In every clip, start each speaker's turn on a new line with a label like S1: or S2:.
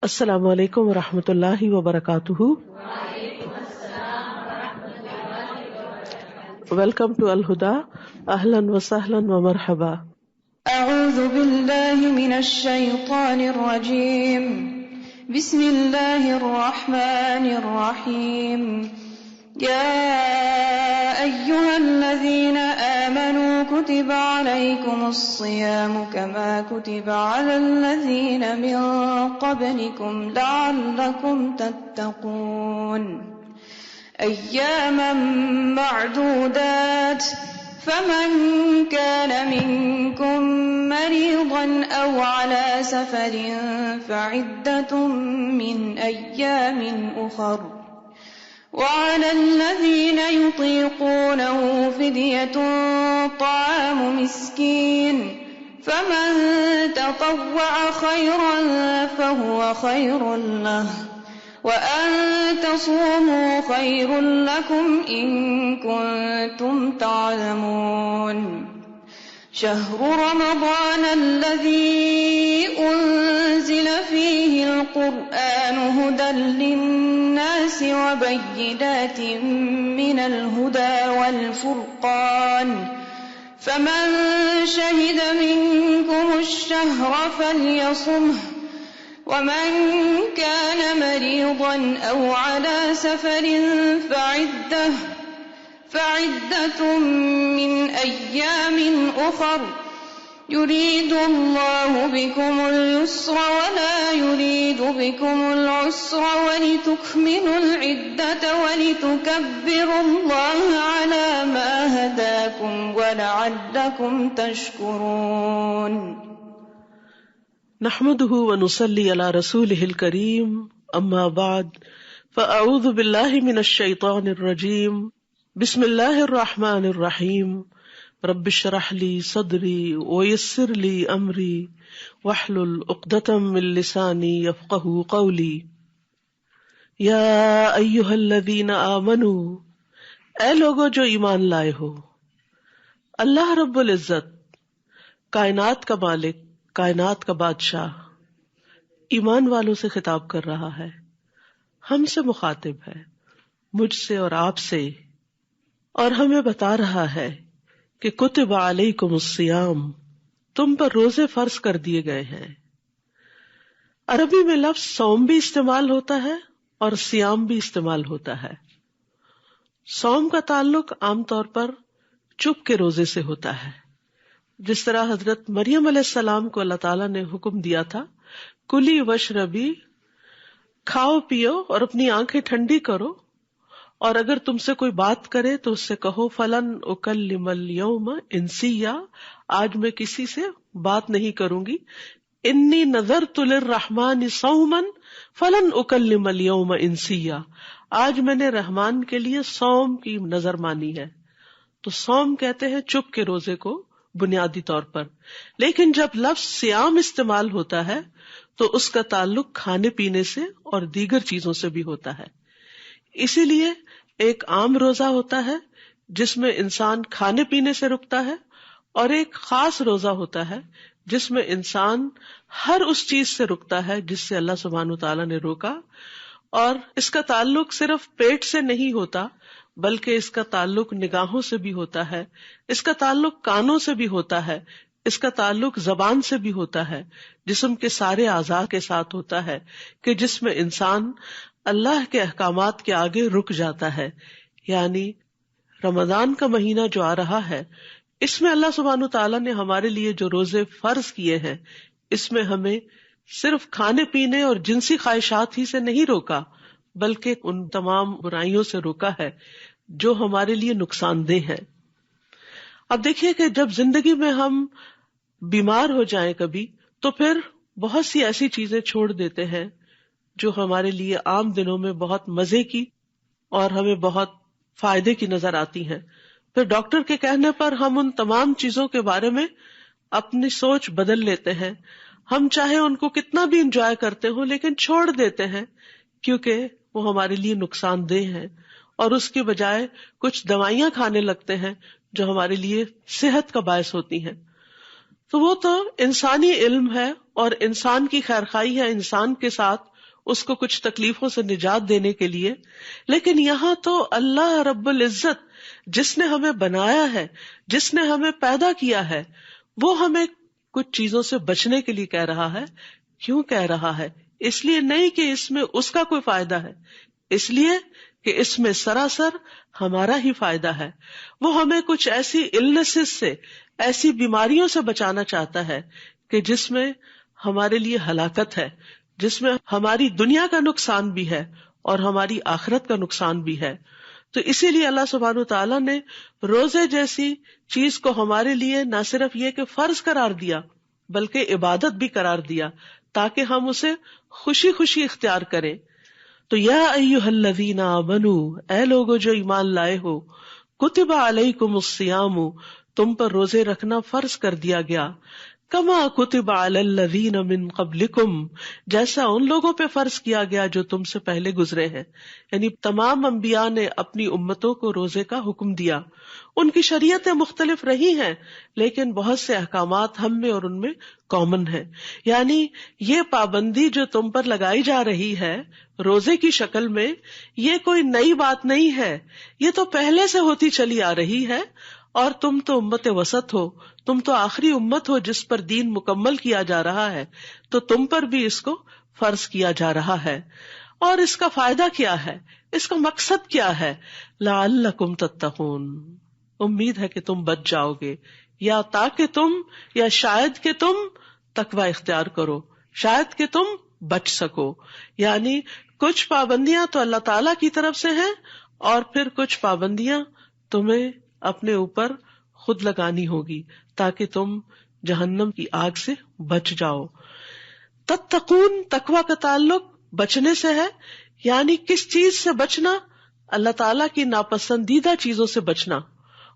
S1: السلام علیکم ورحمۃ اللہ وبرکاتہ. ویلکم ٹو الہدا. اہلا وسہلا ومرحبا.
S2: اعوذ باللہ من الشیطان الرجیم. بسم اللہ الرحمن الرحیم. یا ایہا الذین آمنوا کتب علیکم الصیام کما کتب علی الذین من قبلکم لعلکم تتقون ایاما معدودات فمن كان منكم مريضا أو على سفر فعدة من أيام أخر وعلى الذين يطيقونه فدية طعام مسكين فمن تطوع خيرا فهو خير له وَأَن تَصُومُوا خَيْرٌ لَكُمْ إِن كُنتُمْ تَعْلَمُونَ. شَهْرُ رَمَضَانَ الَّذِي أُنزِلَ فِيهِ الْقُرْآنُ هُدًى لِّلنَّاسِ وَبَيِّنَاتٍ مِّنَ الْهُدَى وَالْفُرْقَانِ فَمَن شَهِدَ مِنكُمُ الشَّهْرَ فَلْيَصُمْهُ ومن كان مريضا أو على سفر فعدة من أيام أخر يريد الله بكم اليسر ولا يريد بكم العسر ولتكملوا العدة ولتكبروا الله على ما هداكم ولعلكم تشكرون.
S1: نحمده ونصلي على رسوله الكريم. اما بعد فاعوذ بالله من الشيطان الرجيم. بسم الله الرحمن الرحيم. رب اشرح لي صدري ويسر لي امري واحلل عقدة من لساني يفقهوا قولي. يا ايها الذين آمنوا، اے لوگو جو ایمان لائے ہو. اللہ رب العزت کائنات کا مالک، کائنات کا بادشاہ ایمان والوں سے خطاب کر رہا ہے، ہم سے مخاطب ہے، مجھ سے اور آپ سے، اور ہمیں بتا رہا ہے کہ کتب علیکم الصیام، تم پر روزے فرض کر دیے گئے ہیں. عربی میں لفظ صوم بھی استعمال ہوتا ہے اور صیام بھی استعمال ہوتا ہے. صوم کا تعلق عام طور پر چپ کے روزے سے ہوتا ہے، جس طرح حضرت مریم علیہ السلام کو اللہ تعالیٰ نے حکم دیا تھا، کلی وشربی، کھاؤ پیو اور اپنی آنکھیں ٹھنڈی کرو، اور اگر تم سے کوئی بات کرے تو اس سے کہو فلن اکلم اليوم انسیا، آج میں کسی سے بات نہیں کروں گی. انی نذرت للرحمن صوما فلن اکلم اليوم انسیا، آج میں نے رحمان کے لیے صوم کی نظر مانی ہے. تو صوم کہتے ہیں چپ کے روزے کو بنیادی طور پر، لیکن جب لفظ صیام استعمال ہوتا ہے تو اس کا تعلق کھانے پینے سے اور دیگر چیزوں سے بھی ہوتا ہے. اسی لیے ایک عام روزہ ہوتا ہے جس میں انسان کھانے پینے سے رکتا ہے، اور ایک خاص روزہ ہوتا ہے جس میں انسان ہر اس چیز سے رکتا ہے جس سے اللہ سبحانہ وتعالیٰ نے روکا. اور اس کا تعلق صرف پیٹ سے نہیں ہوتا بلکہ اس کا تعلق نگاہوں سے بھی ہوتا ہے، اس کا تعلق کانوں سے بھی ہوتا ہے، اس کا تعلق زبان سے بھی ہوتا ہے، جسم کے سارے اعضاء کے ساتھ ہوتا ہے، کہ جس میں انسان اللہ کے احکامات کے آگے رک جاتا ہے. یعنی رمضان کا مہینہ جو آ رہا ہے، اس میں اللہ سبحانہ تعالیٰ نے ہمارے لیے جو روزے فرض کیے ہیں، اس میں ہمیں صرف کھانے پینے اور جنسی خواہشات ہی سے نہیں روکا بلکہ ان تمام برائیوں سے روکا ہے جو ہمارے لیے نقصان دہ ہے. اب دیکھیے کہ جب زندگی میں ہم بیمار ہو جائیں کبھی، تو پھر بہت سی ایسی چیزیں چھوڑ دیتے ہیں جو ہمارے لیے عام دنوں میں بہت مزے کی اور ہمیں بہت فائدے کی نظر آتی ہیں. پھر ڈاکٹر کے کہنے پر ہم ان تمام چیزوں کے بارے میں اپنی سوچ بدل لیتے ہیں. ہم چاہے ان کو کتنا بھی انجوائے کرتے ہوں لیکن چھوڑ دیتے ہیں کیونکہ وہ ہمارے لیے نقصان دہ ہیں، اور اس کے بجائے کچھ دوائیاں کھانے لگتے ہیں جو ہمارے لیے صحت کا باعث ہوتی ہیں. تو وہ تو انسانی علم ہے اور انسان کی خیرخواہی ہے انسان کے ساتھ، اس کو کچھ تکلیفوں سے نجات دینے کے لیے. لیکن یہاں تو اللہ رب العزت جس نے ہمیں بنایا ہے، جس نے ہمیں پیدا کیا ہے، وہ ہمیں کچھ چیزوں سے بچنے کے لیے کہہ رہا ہے. کیوں کہہ رہا ہے؟ اس لیے نہیں کہ اس میں اس کا کوئی فائدہ ہے، اس لیے کہ اس میں سراسر ہمارا ہی فائدہ ہے. وہ ہمیں کچھ ایسی النسز سے، ایسی بیماریوں سے بچانا چاہتا ہے کہ جس میں ہمارے لیے ہلاکت ہے، جس میں ہماری دنیا کا نقصان بھی ہے اور ہماری آخرت کا نقصان بھی ہے. تو اسی لیے اللہ سبحانہ وتعالیٰ نے روزے جیسی چیز کو ہمارے لیے نہ صرف یہ کہ فرض قرار دیا بلکہ عبادت بھی قرار دیا تاکہ ہم اسے خوشی خوشی اختیار کریں. تو یا ایھا الذین آمنوا، اے لوگو جو ایمان لائے ہو، کتب علیکم الصیام، تم پر روزے رکھنا فرض کر دیا گیا، کما کتب علی الذین من قبلکم، جیسا ان لوگوں پہ فرض کیا گیا جو تم سے پہلے گزرے ہیں. یعنی تمام انبیاء نے اپنی امتوں کو روزے کا حکم دیا. ان کی شریعتیں مختلف رہی ہیں لیکن بہت سے احکامات ہم میں اور ان میں کامن ہیں. یعنی یہ پابندی جو تم پر لگائی جا رہی ہے روزے کی شکل میں، یہ کوئی نئی بات نہیں ہے، یہ تو پہلے سے ہوتی چلی آ رہی ہے. اور تم تو امت وسط ہو، تم تو آخری امت ہو جس پر دین مکمل کیا جا رہا ہے، تو تم پر بھی اس کو فرض کیا جا رہا ہے. اور اس کا فائدہ کیا ہے، اس کا مقصد کیا ہے؟ لعلکم تتقون، امید ہے کہ تم بچ جاؤ گے، یا تاکہ تم، یا شاید کہ تم تقوی اختیار کرو، شاید کہ تم بچ سکو. یعنی کچھ پابندیاں تو اللہ تعالی کی طرف سے ہیں اور پھر کچھ پابندیاں تمہیں اپنے اوپر خود لگانی ہوگی تاکہ تم جہنم کی آگ سے بچ جاؤ. تتقون، تقوی کا تعلق بچنے سے ہے. یعنی کس چیز سے بچنا؟ اللہ تعالیٰ کی ناپسندیدہ چیزوں سے بچنا.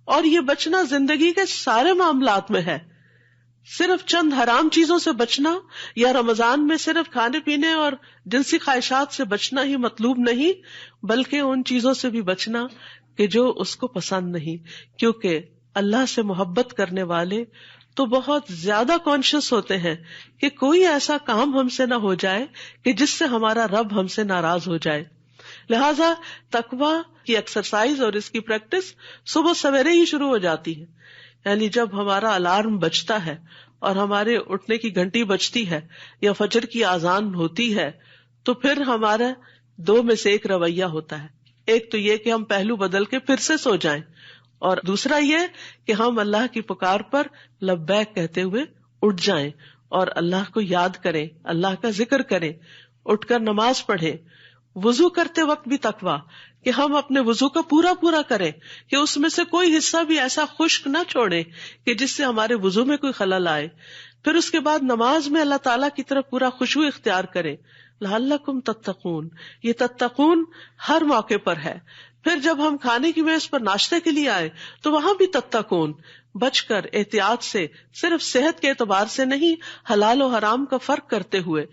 S1: اور یہ بچنا زندگی کے سارے معاملات میں ہے. صرف چند حرام چیزوں سے بچنا یا رمضان میں صرف کھانے پینے اور جنسی خواہشات سے بچنا ہی مطلوب نہیں، بلکہ ان چیزوں سے بھی بچنا کہ جو اس کو پسند نہیں. کیونکہ اللہ سے محبت کرنے والے تو بہت زیادہ کانشیس ہوتے ہیں کہ کوئی ایسا کام ہم سے نہ ہو جائے کہ جس سے ہمارا رب ہم سے ناراض ہو جائے. لہذا تقوی کی ایکسرسائز اور اس کی پریکٹس صبح سویرے ہی شروع ہو جاتی ہے. یعنی جب ہمارا الارم بجتا ہے اور ہمارے اٹھنے کی گھنٹی بجتی ہے یا فجر کی اذان ہوتی ہے تو پھر ہمارا دو میں سے ایک رویہ ہوتا ہے. ایک تو یہ کہ ہم پہلو بدل کے پھر سے سو جائیں، اور دوسرا یہ کہ ہم اللہ کی پکار پر لبیک کہتے ہوئے اٹھ جائیں اور اللہ کو یاد کریں، اللہ کا ذکر کریں، اٹھ کر نماز پڑھیں. وضو کرتے وقت بھی تقویٰ کہ ہم اپنے وضو کا پورا کریں کہ اس میں سے کوئی حصہ بھی ایسا خشک نہ چھوڑیں کہ جس سے ہمارے وضو میں کوئی خلل آئے. پھر اس کے بعد نماز میں اللہ تعالیٰ کی طرف پورا خشوع اختیار کریں. لعلکم تتقون، یہ تتقون ہر موقع پر ہے. پھر جب ہم کھانے کی میز پر ناشتے کے لیے آئے تو وہاں بھی تتقون، بچ کر احتیاط سے، صرف صحت کے اعتبار سے نہیں، حلال و حرام کا فرق کرتے ہوئے.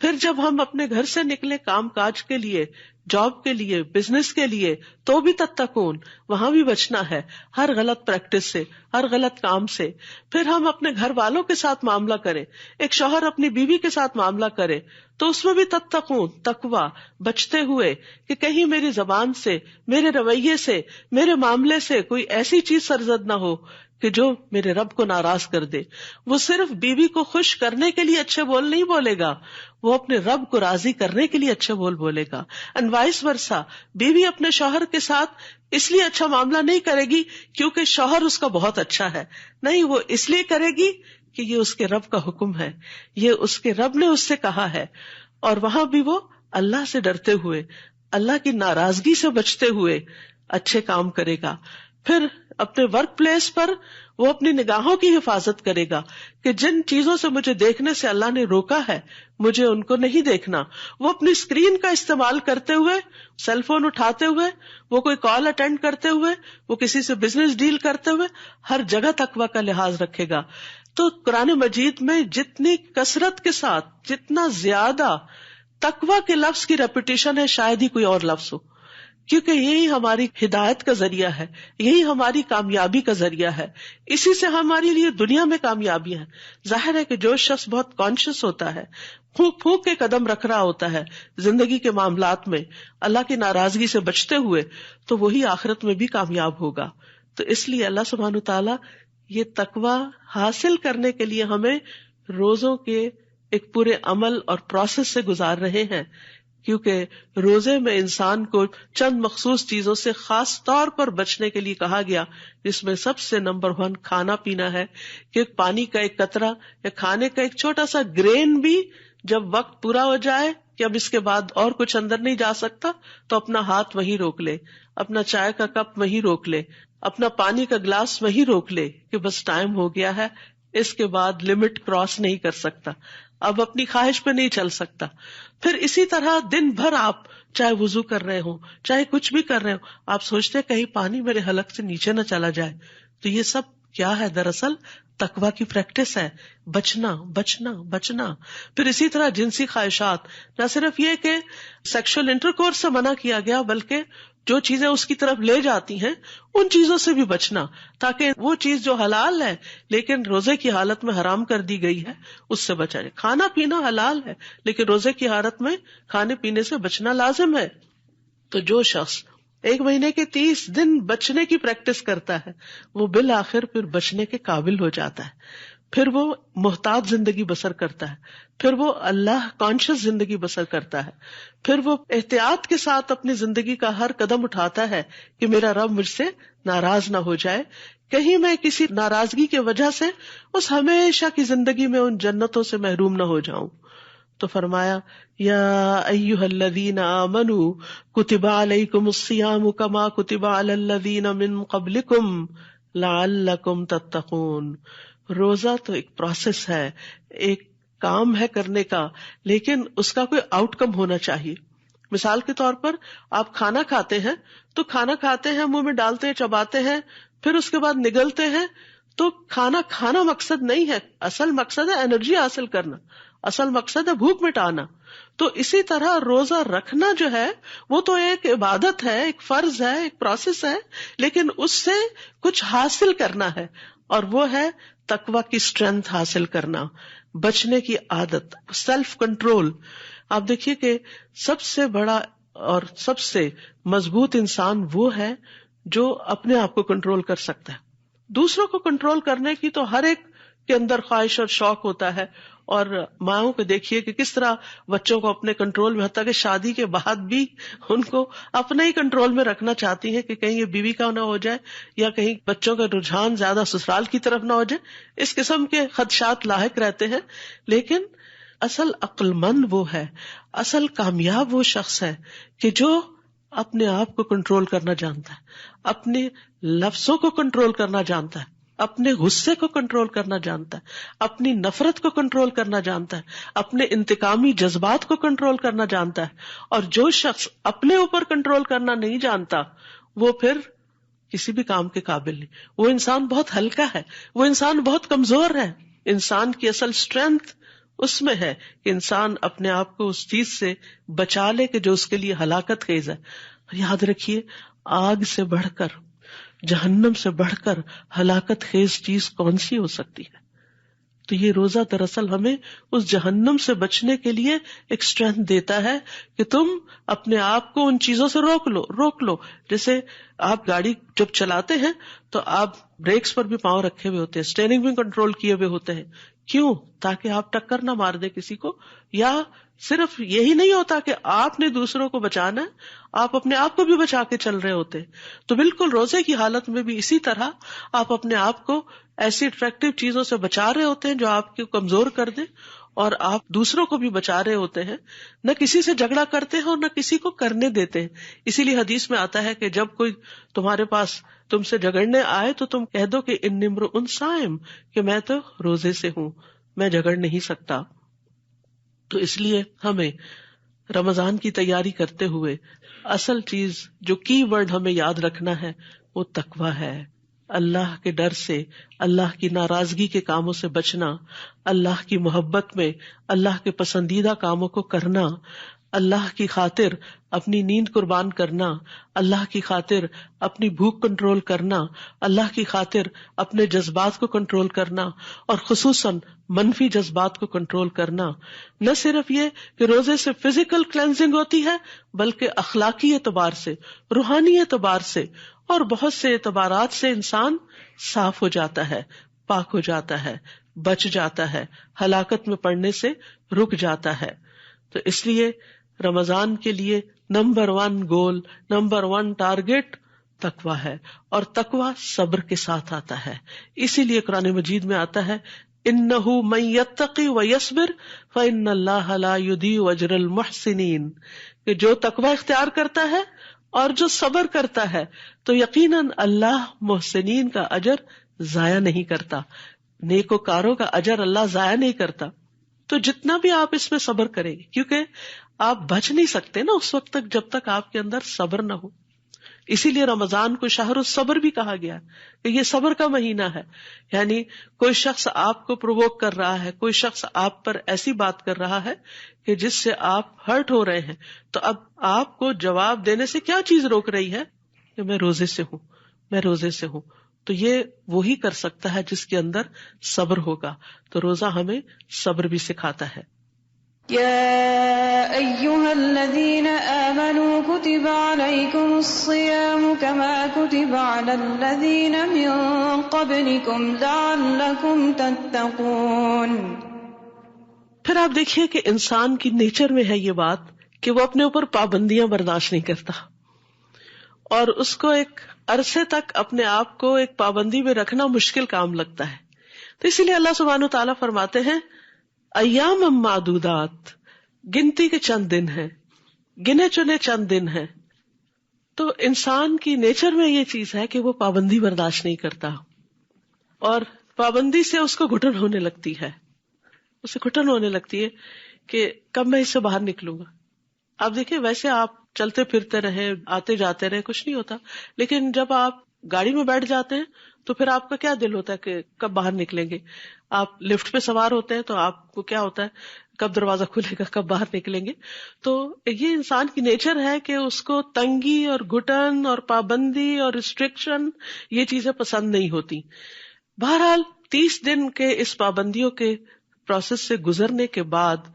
S1: پھر جب ہم اپنے گھر سے نکلے کام کاج کے لیے، جاب کے لیے، بزنس کے لیے، تو بھی تتقون، وہاں بھی بچنا ہے ہر غلط پریکٹس سے، ہر غلط کام سے. پھر ہم اپنے گھر والوں کے ساتھ معاملہ کریں، ایک شوہر اپنی بیوی کے ساتھ معاملہ کرے تو اس میں بھی تتقون، تقویٰ، بچتے ہوئے کہ کہیں میری زبان سے، میرے رویے سے، میرے معاملے سے کوئی ایسی چیز سرزد نہ ہو کہ جو میرے رب کو ناراض کر دے. وہ صرف بیوی کو خوش کرنے کے لیے اچھے بول نہیں بولے گا، وہ اپنے رب کو راضی کرنے کے لیے اچھے بول بولے گا. اینڈ وائس ورسا، بیوی اپنے شوہر کے ساتھ اس لیے اچھا معاملہ نہیں کرے گی کیونکہ شوہر اس کا بہت اچھا ہے، نہیں، وہ اس لیے کرے گی کہ یہ اس کے رب کا حکم ہے، یہ اس کے رب نے اس سے کہا ہے. اور وہاں بھی وہ اللہ سے ڈرتے ہوئے، اللہ کی ناراضگی سے بچتے ہوئے اچھے کام کرے گا. پھر اپنے ورک پلیس پر وہ اپنی نگاہوں کی حفاظت کرے گا کہ جن چیزوں سے مجھے دیکھنے سے اللہ نے روکا ہے مجھے ان کو نہیں دیکھنا. وہ اپنی اسکرین کا استعمال کرتے ہوئے، سیل فون اٹھاتے ہوئے، وہ کوئی کال اٹینڈ کرتے ہوئے، وہ کسی سے بزنس ڈیل کرتے ہوئے ہر جگہ تقویٰ کا لحاظ رکھے گا. تو قرآن مجید میں جتنی کثرت کے ساتھ، جتنا زیادہ تقویٰ کے لفظ کی ریپیٹیشن ہے شاید ہی کوئی اور لفظ ہو. کیونکہ یہی ہماری ہدایت کا ذریعہ ہے، یہی ہماری کامیابی کا ذریعہ ہے، اسی سے ہمارے لیے دنیا میں کامیابی ہے۔ ظاہر ہے کہ جو شخص بہت کانشیس ہوتا ہے، پھونک پھونک کے قدم رکھ رہا ہوتا ہے زندگی کے معاملات میں اللہ کی ناراضگی سے بچتے ہوئے، تو وہی آخرت میں بھی کامیاب ہوگا۔ تو اس لیے اللہ سبحانہ وتعالیٰ یہ تقوی حاصل کرنے کے لیے ہمیں روزوں کے ایک پورے عمل اور پروسیس سے گزار رہے ہیں، کیونکہ روزے میں انسان کو چند مخصوص چیزوں سے خاص طور پر بچنے کے لیے کہا گیا، جس میں سب سے نمبر 1 کھانا پینا ہے، کہ پانی کا ایک قطرہ یا کھانے کا ایک چھوٹا سا گرین بھی جب وقت پورا ہو جائے کہ اب اس کے بعد اور کچھ اندر نہیں جا سکتا، تو اپنا ہاتھ وہیں روک لے، اپنا چائے کا کپ وہیں روک لے، اپنا پانی کا گلاس وہیں روک لے کہ بس ٹائم ہو گیا ہے، اس کے بعد لمٹ کراس نہیں کر سکتا، اب اپنی خواہش پہ نہیں چل سکتا۔ پھر اسی طرح دن بھر آپ چاہے وضو کر رہے ہوں، چاہے کچھ بھی کر رہے ہوں، آپ سوچتے ہیں کہیں پانی میرے حلق سے نیچے نہ چلا جائے، تو یہ سب کیا ہے؟ دراصل تقویٰ کی پریکٹس ہے، بچنا بچنا بچنا۔ پھر اسی طرح جنسی خواہشات، نہ صرف یہ کہ سیکشل انٹرکورس سے منع کیا گیا، بلکہ جو چیزیں اس کی طرف لے جاتی ہیں ان چیزوں سے بھی بچنا، تاکہ وہ چیز جو حلال ہے لیکن روزے کی حالت میں حرام کر دی گئی ہے اس سے بچا جائے۔ کھانا پینا حلال ہے لیکن روزے کی حالت میں کھانے پینے سے بچنا لازم ہے۔ تو جو شخص 1 مہینے کے 30 دن بچنے کی پریکٹس کرتا ہے، وہ بالآخر پھر بچنے کے قابل ہو جاتا ہے، پھر وہ محتاط زندگی بسر کرتا ہے، پھر وہ اللہ کانشیس زندگی بسر کرتا ہے، پھر وہ احتیاط کے ساتھ اپنی زندگی کا ہر قدم اٹھاتا ہے کہ میرا رب مجھ سے ناراض نہ ہو جائے، کہیں میں کسی ناراضگی کی وجہ سے اس ہمیشہ کی زندگی میں ان جنتوں سے محروم نہ ہو جاؤں۔ تو فرمایا یا ایھا الذین آمنوا کتب علیکم الصیام کما کتب علی الذین من قبلکم لعلکم تتقون۔ روزہ تو ایک پروسیس ہے، ایک کام ہے کرنے کا، لیکن اس کا کوئی آؤٹ کم ہونا چاہیے۔ مثال کے طور پر آپ کھانا کھاتے ہیں تو کھانا کھاتے ہیں، منہ میں ڈالتے ہیں، چباتے ہیں، پھر اس کے بعد نگلتے ہیں، تو کھانا کھانا مقصد نہیں ہے، اصل مقصد ہے انرجی حاصل کرنا، اصل مقصد ہے بھوک مٹانا۔ تو اسی طرح روزہ رکھنا جو ہے وہ تو ایک عبادت ہے، ایک فرض ہے، ایک پروسیس ہے، لیکن اس سے کچھ حاصل کرنا ہے، اور وہ ہے تقویٰ کی اسٹرینتھ حاصل کرنا، بچنے کی عادت، سیلف کنٹرول۔ آپ دیکھیے کہ سب سے بڑا اور سب سے مضبوط انسان وہ ہے جو اپنے آپ کو کنٹرول کر سکتا ہے۔ دوسروں کو کنٹرول کرنے کی تو ہر ایک کے اندر خواہش اور شوق ہوتا ہے، اور ماؤں کو دیکھیے کہ کس طرح بچوں کو اپنے کنٹرول میں، حتیٰ کہ شادی کے بعد بھی ان کو اپنے ہی کنٹرول میں رکھنا چاہتی ہیں کہ کہیں یہ بیوی کا نہ ہو جائے، یا کہیں بچوں کا رجحان زیادہ سسرال کی طرف نہ ہو جائے، اس قسم کے خدشات لاحق رہتے ہیں۔ لیکن اصل عقل مند وہ ہے، اصل کامیاب وہ شخص ہے کہ جو اپنے آپ کو کنٹرول کرنا جانتا ہے، اپنے لفظوں کو کنٹرول کرنا جانتا ہے، اپنے غصے کو کنٹرول کرنا جانتا ہے، اپنی نفرت کو کنٹرول کرنا جانتا ہے، اپنے انتقامی جذبات کو کنٹرول کرنا جانتا ہے۔ اور جو شخص اپنے اوپر کنٹرول کرنا نہیں جانتا، وہ پھر کسی بھی کام کے قابل نہیں، وہ انسان بہت ہلکا ہے، وہ انسان بہت کمزور ہے۔ انسان کی اصل اسٹرینتھ اس میں ہے کہ انسان اپنے آپ کو اس چیز سے بچا لے کہ جو اس کے لیے ہلاکت خیز ہے۔ یاد رکھیے، آگ سے بڑھ کر، جہنم سے بڑھ کر ہلاکت خیز چیز کون سی ہو سکتی ہے؟ تو یہ روزہ دراصل ہمیں اس جہنم سے بچنے کے لیے ایک اسٹرینتھ دیتا ہے کہ تم اپنے آپ کو ان چیزوں سے روک لو۔ جیسے آپ گاڑی جب چلاتے ہیں تو آپ بریکس پر بھی پاؤں رکھے ہوئے ہوتے ہیں، اسٹیئرنگ بھی کنٹرول کیے ہوئے ہوتے ہیں، کیوں؟ تاکہ آپ ٹکر نہ مار دیں کسی کو۔ یا صرف یہی نہیں ہوتا کہ آپ نے دوسروں کو بچانا ہے، آپ اپنے آپ کو بھی بچا کے چل رہے ہوتے ہیں۔ تو بالکل روزے کی حالت میں بھی اسی طرح آپ اپنے آپ کو ایسی اٹریکٹیو چیزوں سے بچا رہے ہوتے ہیں جو آپ کو کمزور کر دیں، اور آپ دوسروں کو بھی بچا رہے ہوتے ہیں، نہ کسی سے جھگڑا کرتے ہیں اور نہ کسی کو کرنے دیتے ہیں۔ اسی لیے حدیث میں آتا ہے کہ جب کوئی تمہارے پاس تم سے جھگڑنے آئے تو تم کہہ دو کہ انی امرؤ صائم، کہ میں تو روزے سے ہوں، میں جھگڑ نہیں سکتا۔ تو اس لیے ہمیں رمضان کی تیاری کرتے ہوئے اصل چیز جو کی ورڈ ہمیں یاد رکھنا ہے وہ تقویٰ ہے، اللہ کے ڈر سے، اللہ کی ناراضگی کے کاموں سے بچنا، اللہ کی محبت میں اللہ کے پسندیدہ کاموں کو کرنا، اللہ کی خاطر اپنی نیند قربان کرنا، اللہ کی خاطر اپنی بھوک کنٹرول کرنا، اللہ کی خاطر اپنے جذبات کو کنٹرول کرنا، اور خصوصاً منفی جذبات کو کنٹرول کرنا. نہ صرف یہ کہ روزے سے فزیکل کلینزنگ ہوتی ہے، بلکہ اخلاقی اعتبار سے، روحانی اعتبار سے اور بہت سے اعتبارات سے انسان صاف ہو جاتا ہے، پاک ہو جاتا ہے، بچ جاتا ہے، ہلاکت میں پڑنے سے رک جاتا ہے. تو اس لیے رمضان کے لیے نمبر 1 گول، نمبر 1 ٹارگٹ تقویٰ ہے، اور تقویٰ صبر کے ساتھ آتا ہے. اسی لیے قرآن مجید میں آتا ہے اِنَّهُ مَن يَتَّقِ وَيَصْبِرْ فَإِنَّ اللَّهَ لَا يُضِيعُ أَجْرَ الْمُحْسِنِينَ، کہ جو تقویٰ اختیار کرتا ہے اور جو صبر کرتا ہے تو یقیناً اللہ محسنین کا اجر ضائع نہیں کرتا، نیکوکاروں کا اجر اللہ ضائع نہیں کرتا. تو جتنا بھی آپ اس میں صبر کریں گے، کیونکہ آپ بچ نہیں سکتے نا اس وقت تک جب تک آپ کے اندر صبر نہ ہو. اسی لیے رمضان کو شہر الصبر بھی کہا گیا کہ یہ صبر کا مہینہ ہے. یعنی کوئی شخص آپ کو پرووک کر رہا ہے، کوئی شخص آپ پر ایسی بات کر رہا ہے کہ جس سے آپ ہرٹ ہو رہے ہیں، تو اب آپ کو جواب دینے سے کیا چیز روک رہی ہے کہ میں روزے سے ہوں، میں روزے سے ہوں. تو یہ وہی کر سکتا ہے جس کے اندر صبر ہوگا. تو روزہ ہمیں صبر بھی سکھاتا ہے.
S2: يا أيها الذين آمنوا كتب عليكم الصيام كما كتب على الذين من قبلكم لعلكم تتقون.
S1: پھر آپ دیکھیے کہ انسان کی نیچر میں ہے یہ بات کہ وہ اپنے اوپر پابندیاں برداشت نہیں کرتا، اور اس کو ایک عرصے تک اپنے آپ کو ایک پابندی میں رکھنا مشکل کام لگتا ہے. تو اسی لیے اللہ سبحانہ وتعالیٰ فرماتے ہیں ایام معدودات، گنتی کے چند دن ہیں، گنے چنے چند دن ہیں. تو انسان کی نیچر میں یہ چیز ہے کہ وہ پابندی برداشت نہیں کرتا، اور پابندی سے اس کو گھٹن ہونے لگتی ہے، اسے گھٹن ہونے لگتی ہے کہ کب میں اس سے باہر نکلوں گا. آپ دیکھیں ویسے آپ چلتے پھرتے رہے، آتے جاتے رہے، کچھ نہیں ہوتا، لیکن جب آپ گاڑی میں بیٹھ جاتے ہیں تو پھر آپ کا کیا دل ہوتا ہے کہ کب باہر نکلیں گے. آپ لفٹ پہ سوار ہوتے ہیں تو آپ کو کیا ہوتا ہے کب دروازہ کھلے گا، کب باہر نکلیں گے. تو یہ انسان کی نیچر ہے کہ اس کو تنگی اور گھٹن اور پابندی اور ریسٹرکشن یہ چیزیں پسند نہیں ہوتی. بہرحال 30 دن کے اس پابندیوں کے پروسیس سے گزرنے کے بعد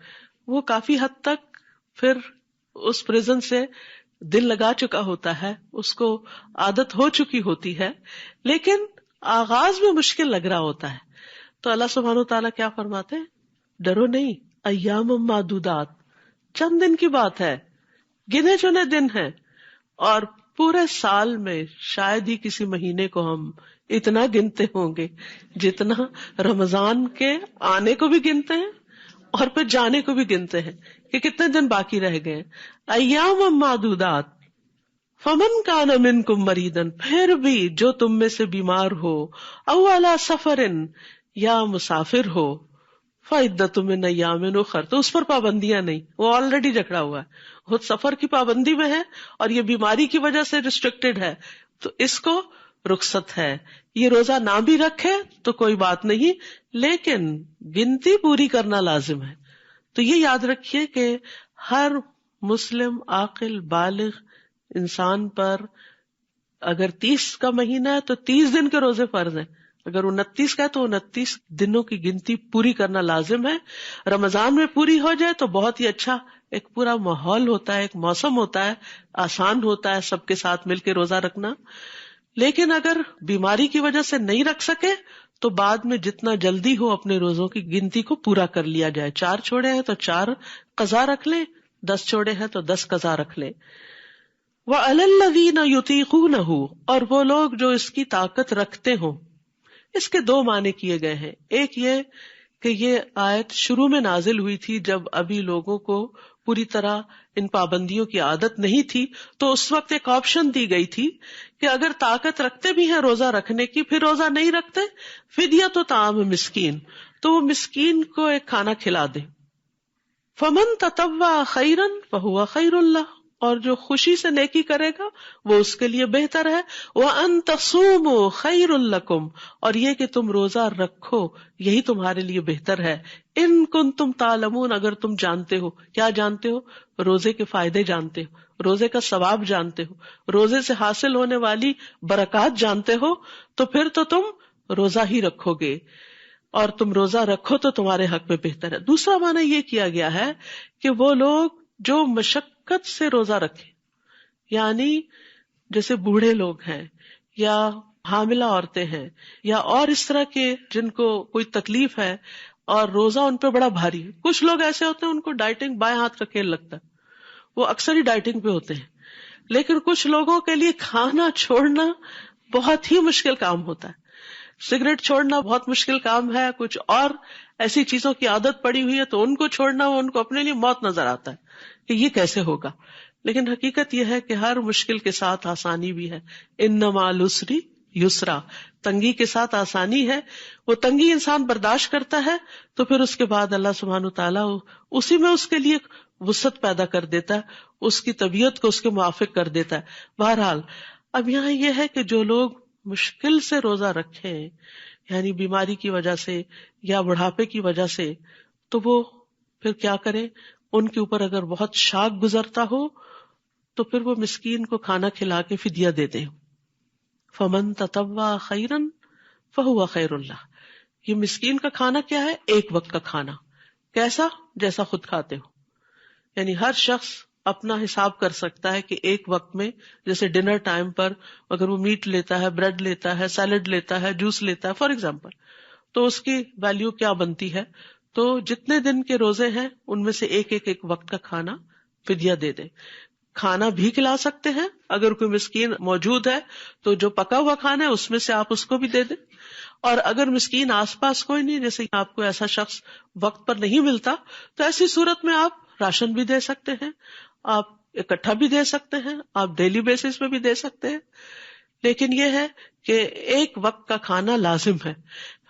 S1: وہ کافی حد تک پھر اس پریزن سے دل لگا چکا ہوتا ہے، اس کو عادت ہو چکی ہوتی ہے، لیکن آغاز میں مشکل لگ رہا ہوتا ہے. تو اللہ سبحانہ وتعالیٰ کیا فرماتے ہیں، ڈرو نہیں، ایام معدودات، چند دن کی بات ہے، گنے چنے دن ہیں، اور پورے سال میں شاید ہی کسی مہینے کو ہم اتنا گنتے ہوں گے جتنا رمضان کے آنے کو بھی گنتے ہیں اور پھر جانے کو بھی گنتے ہیں کہ کتنے دن باقی رہ گئے. ایام معدودات فمن کان منکم مریضا، پھر بھی جو تم میں سے بیمار ہو، او علی سفر، یا مسافر ہو، فعدۃ من ایام اخر، تو اس پر پابندیاں نہیں، وہ آلریڈی جکڑا ہوا ہے، خود سفر کی پابندی میں ہے اور یہ بیماری کی وجہ سے ریسٹرکٹیڈ ہے، تو اس کو رخصت ہے. یہ روزہ نہ بھی رکھے تو کوئی بات نہیں، لیکن گنتی پوری کرنا لازم ہے. تو یہ یاد رکھیے کہ ہر مسلم عاقل بالغ انسان پر اگر 30 کا مہینہ ہے تو 30 دن کے روزے فرض ہیں، اگر 29 کا ہے تو 29 دنوں کی گنتی پوری کرنا لازم ہے. رمضان میں پوری ہو جائے تو بہت ہی اچھا، ایک پورا ماحول ہوتا ہے، ایک موسم ہوتا ہے، آسان ہوتا ہے سب کے ساتھ مل کے روزہ رکھنا. لیکن اگر بیماری کی وجہ سے نہیں رکھ سکے تو بعد میں جتنا جلدی ہو اپنے روزوں کی گنتی کو پورا کر لیا جائے. 4 چھوڑے ہیں تو 4 قضا رکھ لیں، 10 چھوڑے ہیں تو 10 قضا رکھ لیں. وَعَلَى الَّذِينَ يُطِيقُونَهُ، اور وہ لوگ جو اس کی طاقت رکھتے ہوں. اس کے 2 معنی کیے گئے ہیں. ایک یہ کہ یہ آیت شروع میں نازل ہوئی تھی جب ابھی لوگوں کو پوری طرح ان پابندیوں کی عادت نہیں تھی، تو اس وقت ایک آپشن دی گئی تھی کہ اگر طاقت رکھتے بھی ہیں روزہ رکھنے کی، پھر روزہ نہیں رکھتے، فدیہ طعام مسکین، تو وہ مسکین کو ایک کھانا کھلا دیں. فمن تطوع خیرا فہو خیر اللہ، اور جو خوشی سے نیکی کرے گا وہ اس کے لیے بہتر ہے. وَأَن تَصُومُوا خَيْرٌ لَكُمْ، اور یہ کہ تم روزہ رکھو یہی تمہارے لیے بہتر ہے. ان کنتم تعلمون، اگر تم جانتے ہو. کیا جانتے ہو؟ روزے کے فائدے جانتے ہو، روزے کا ثواب جانتے ہو، روزے سے حاصل ہونے والی برکات جانتے ہو، تو پھر تو تم روزہ ہی رکھو گے، اور تم روزہ رکھو تو تمہارے حق میں بہتر ہے. دوسرا معنی یہ کیا گیا ہے کہ وہ لوگ جو مشقت سے روزہ رکھیں، یعنی جیسے بوڑھے لوگ ہیں یا حاملہ عورتیں ہیں یا اور اس طرح کے جن کو کوئی تکلیف ہے اور روزہ ان پہ بڑا بھاری ہے. کچھ لوگ ایسے ہوتے ہیں ان کو ڈائٹنگ بائیں ہاتھ کا کھیل لگتا ہے، وہ اکثر ہی ڈائٹنگ پہ ہوتے ہیں. لیکن کچھ لوگوں کے لیے کھانا چھوڑنا بہت ہی مشکل کام ہوتا ہے. سگریٹ چھوڑنا بہت مشکل کام ہے، کچھ اور ایسی چیزوں کی عادت پڑی ہوئی ہے تو ان کو چھوڑنا وہ ان کو اپنے لیے موت نظر آتا ہے کہ یہ کیسے ہوگا. لیکن حقیقت یہ ہے کہ ہر مشکل کے ساتھ آسانی بھی ہے. ان مع العسر یسرا، تنگی کے ساتھ آسانی ہے. وہ تنگی انسان برداشت کرتا ہے تو پھر اس کے بعد اللہ سبحانہ وتعالیٰ اسی میں اس کے لیے وسعت پیدا کر دیتا ہے، اس کی طبیعت کو اس کے موافق کر دیتا ہے. بہرحال اب یہاں یہ ہے کہ جو لوگ مشکل سے روزہ رکھیں، یعنی بیماری کی وجہ سے یا بڑھاپے کی وجہ سے، تو وہ پھر کیا کریں؟ ان کے اوپر اگر بہت شاق گزرتا ہو تو پھر وہ مسکین کو کھانا کھلا کے فدیہ دے دیں. فمن تطوع خیرا فہو خیر اللہ. یہ مسکین کا کھانا کیا ہے؟ ایک وقت کا کھانا. کیسا؟ جیسا خود کھاتے ہو. یعنی ہر شخص اپنا حساب کر سکتا ہے کہ ایک وقت میں، جیسے ڈنر ٹائم پر اگر وہ میٹ لیتا ہے، بریڈ لیتا ہے، سیلڈ لیتا ہے، جوس لیتا ہے فار ایگزامپل، تو اس کی ویلیو کیا بنتی ہے. تو جتنے دن کے روزے ہیں ان میں سے ایک وقت کا کھانا فدیہ دے دیں. کھانا بھی کھلا سکتے ہیں، اگر کوئی مسکین موجود ہے تو جو پکا ہوا کھانا ہے اس میں سے آپ اس کو بھی دے دیں. اور اگر مسکین آس پاس کوئی نہیں، جیسے آپ کو ایسا شخص وقت پر نہیں ملتا، تو ایسی صورت میں آپ راشن بھی دے سکتے ہیں، آپ اکٹھا بھی دے سکتے ہیں، آپ ڈیلی بیسس پہ بھی دے سکتے ہیں. لیکن یہ ہے کہ ایک وقت کا کھانا لازم ہے.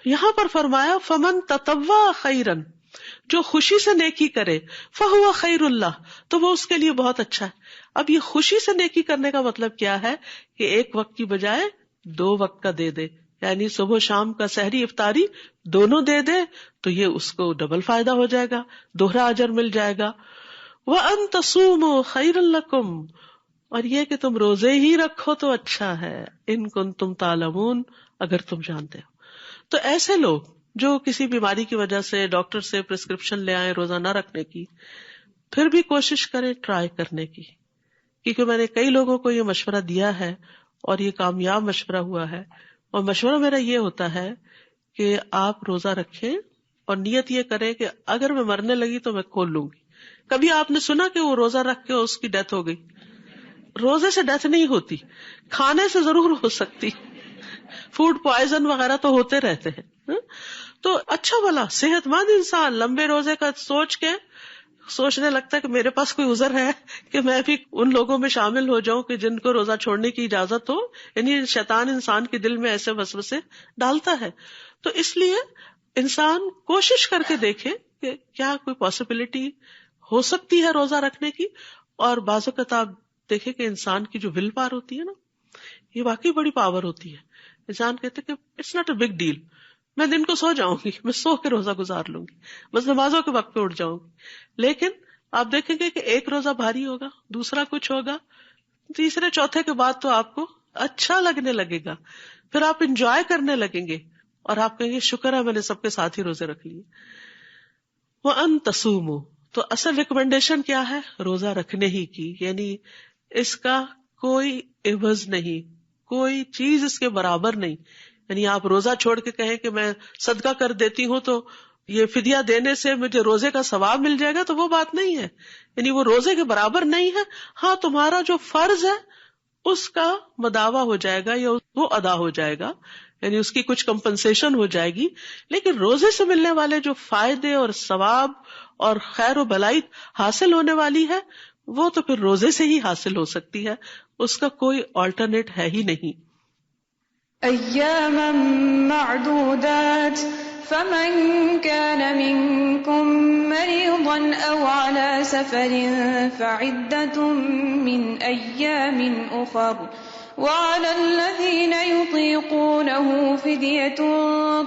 S1: یہاں پر فرمایا فمن تطوع خیرن، جو خوشی سے نیکی کرے، فہو خیر اللہ، تو وہ اس کے لیے بہت اچھا ہے. اب یہ خوشی سے نیکی کرنے کا مطلب کیا ہے کہ ایک وقت کی بجائے 2 وقت کا دے دے، یعنی صبح شام کا سحری افطاری دونوں دے دے تو یہ اس کو ڈبل فائدہ ہو جائے گا، دوہرا اجر مل جائے گا. وَأَن تَصُومُوا خَيْرٌ لَكُمْ، اور یہ کہ تم روزے ہی رکھو تو اچھا ہے. ان کنتم تعلمون، اگر تم جانتے ہو. تو ایسے لوگ جو کسی بیماری کی وجہ سے ڈاکٹر سے پرسکرپشن لے آئے روزہ نہ رکھنے کی، پھر بھی کوشش کریں ٹرائی کرنے کی، کیونکہ میں نے کئی لوگوں کو یہ مشورہ دیا ہے اور یہ کامیاب مشورہ ہوا ہے. اور مشورہ میرا یہ ہوتا ہے کہ آپ روزہ رکھیں اور نیت یہ کریں کہ اگر میں مرنے لگی تو میں کھول لوں گی. کبھی آپ نے سنا کہ وہ روزہ رکھ کے اس کی ڈیتھ ہو گئی؟ روزے سے ڈیتھ نہیں ہوتی، کھانے سے ضرور ہو سکتی، فوڈ پوائزن وغیرہ تو ہوتے رہتے ہیں. تو اچھا بھلا صحت مند انسان لمبے روزے کا سوچ کے سوچنے لگتا ہے کہ میرے پاس کوئی عذر ہے کہ میں بھی ان لوگوں میں شامل ہو جاؤں کہ جن کو روزہ چھوڑنے کی اجازت ہو. یعنی شیطان انسان کے دل میں ایسے وسوسے ڈالتا ہے. تو اس لیے انسان کوشش کر کے دیکھے کہ کیا کوئی پاسبلٹی ہو سکتی ہے روزہ رکھنے کی. اور بعض اوقات آپ دیکھیں کہ انسان کی جو ول پاور ہوتی ہے نا، یہ واقعی بڑی پاور ہوتی ہے. انسان کہتے کہ it's not a big deal, میں دن کو سو جاؤں گی، میں سو کے روزہ گزار لوں گی، بس نمازوں کے وقت پہ اٹھ جاؤں گی. لیکن آپ دیکھیں گے کہ ایک روزہ بھاری ہوگا، دوسرا کچھ ہوگا، تیسرے چوتھے کے بعد تو آپ کو اچھا لگنے لگے گا، پھر آپ انجوائے کرنے لگیں گے اور آپ کہیں گے شکر ہے میں نے سب کے ساتھ ہی روزے رکھ لیے. وَأَن تَصُومُوا، تو اصل ریکمنڈیشن کیا ہے؟ روزہ رکھنے ہی کی. یعنی اس کا کوئی عوض نہیں، کوئی چیز اس کے برابر نہیں. یعنی آپ روزہ چھوڑ کے کہیں کہ میں صدقہ کر دیتی ہوں تو یہ فدیہ دینے سے مجھے روزے کا ثواب مل جائے گا، تو وہ بات نہیں ہے. یعنی وہ روزے کے برابر نہیں ہے. ہاں تمہارا جو فرض ہے اس کا مداوع ہو جائے گا یا وہ ادا ہو جائے گا، یعنی اس کی کچھ کمپنسیشن ہو جائے گی. لیکن روزے سے ملنے والے جو فائدے اور ثواب اور خیر و بلائی حاصل ہونے والی ہے وہ تو پھر روزے سے ہی حاصل ہو سکتی ہے، اس کا کوئی آلٹرنیٹ ہے ہی نہیں.
S2: ایاما معدودات فمن كان منكم مريضا أو على سفر فعدة من أيام أخر وعلى الذين يطيقونه فدية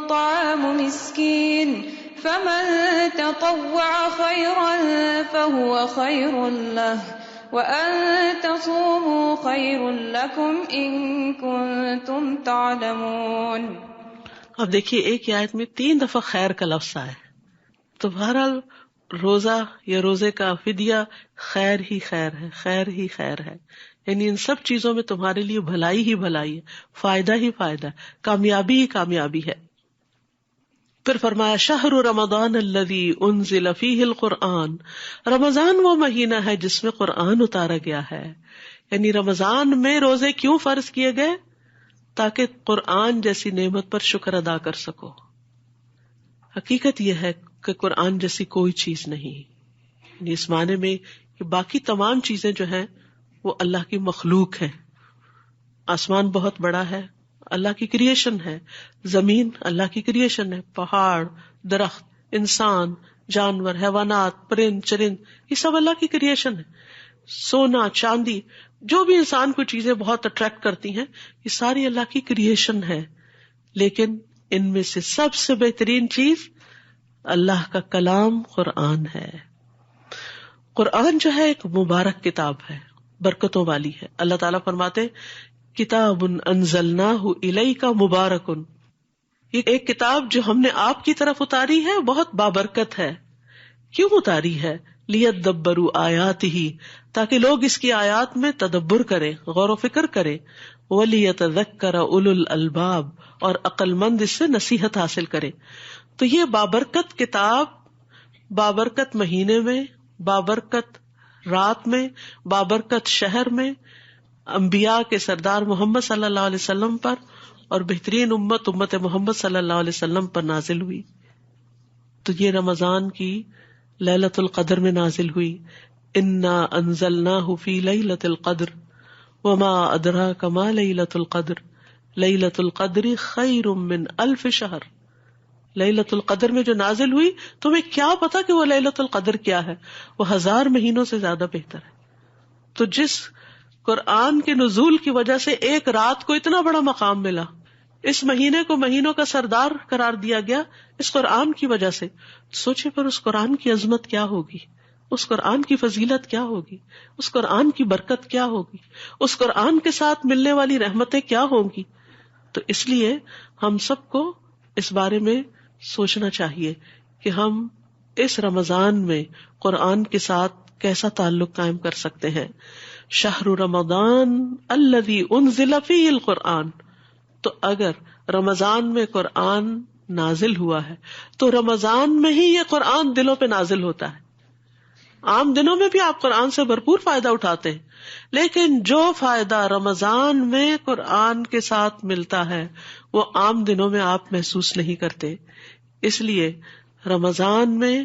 S2: طعام مسكين فمن تطوع خيرا فهو خير له وأن تصوموا خير لكم إن كنتم تعلمون.
S1: اب دیکھیے ایک آیت میں 3 دفعہ خیر کا لفظ آیا ہے، تو بہرحال روزہ یا روزے کا فدیہ خیر ہی خیر ہے، خیر ہی خیر ہے، یعنی ان سب چیزوں میں تمہارے لیے بھلائی ہی بھلائی ہے، فائدہ ہی فائدہ ہے، کامیابی ہی کامیابی ہے. پھر فرمایا شہر رمضان الذی انزل فیہ القرآن، رمضان وہ مہینہ ہے جس میں قرآن اتارا گیا ہے. یعنی رمضان میں روزے کیوں فرض کیے گئے؟ تاکہ قرآن جیسی نعمت پر شکر ادا کر سکو. حقیقت یہ ہے کہ قرآن جیسی کوئی چیز نہیں، یعنی اس معنی میں کہ باقی تمام چیزیں جو ہیں وہ اللہ کی مخلوق ہے. آسمان بہت بڑا ہے، اللہ کی کریشن ہے، زمین اللہ کی کریشن ہے، پہاڑ، درخت، انسان، جانور، حیوانات، پرند چرند، یہ سب اللہ کی کریشن ہے. سونا، چاندی، جو بھی انسان کو چیزیں بہت اٹریکٹ کرتی ہیں، یہ ساری اللہ کی کریشن ہے. لیکن ان میں سے سب سے بہترین چیز اللہ کا کلام قرآن ہے. قرآن جو ہے ایک مبارک کتاب ہے، برکتوں والی ہے. اللہ تعالیٰ فرماتے کتاب انزلناہ الیک مبارک، یہ ایک کتاب جو ہم نے آپ کی طرف اتاری ہے بہت بابرکت ہے. کیوں اتاری ہے؟ لیدبروا آیاتہ، تاکہ لوگ اس کی آیات میں تدبر کریں، غور و فکر کریں. ولیتذکر اولو الالباب، اور عقل مند اس سے نصیحت حاصل کریں. تو یہ بابرکت کتاب بابرکت مہینے میں، بابرکت رات میں، بابرکت شہر میں، انبیاء کے سردار محمد صلی اللہ علیہ وسلم پر اور بہترین امت محمد صلی اللہ علیہ وسلم پر نازل ہوئی. تو یہ رمضان کی لیلۃ القدر میں نازل ہوئی. انا انزلناہ فی لیلۃ القدر وما ادراک ما لیلۃ القدر لیلۃ القدر خیر من الف شہر. لیلۃ القدر میں جو نازل ہوئی، تمہیں کیا پتا کہ وہ لیلۃ القدر کیا ہے؟ وہ 1000 مہینوں سے زیادہ بہتر ہے. تو جس قرآن کے نزول کی وجہ سے ایک رات کو اتنا بڑا مقام ملا، اس مہینے کو مہینوں کا سردار قرار دیا گیا اس قرآن کی وجہ سے. سوچے پر اس قرآن کی عظمت کیا ہوگی، اس قرآن کی فضیلت کیا ہوگی، اس قرآن کی برکت کیا ہوگی، اس قرآن کے ساتھ ملنے والی رحمتیں کیا ہوں گی. تو اس لیے ہم سب کو اس بارے میں سوچنا چاہیے کہ ہم اس رمضان میں قرآن کے ساتھ کیسا تعلق قائم کر سکتے ہیں. شہر رمضان الذی انزل فیہ القرآن، تو اگر رمضان میں قرآن نازل ہوا ہے تو رمضان میں ہی یہ قرآن دلوں پہ نازل ہوتا ہے. عام دنوں میں بھی آپ قرآن سے بھرپور فائدہ اٹھاتے ہیں، لیکن جو فائدہ رمضان میں قرآن کے ساتھ ملتا ہے وہ عام دنوں میں آپ محسوس نہیں کرتے. اس لیے رمضان میں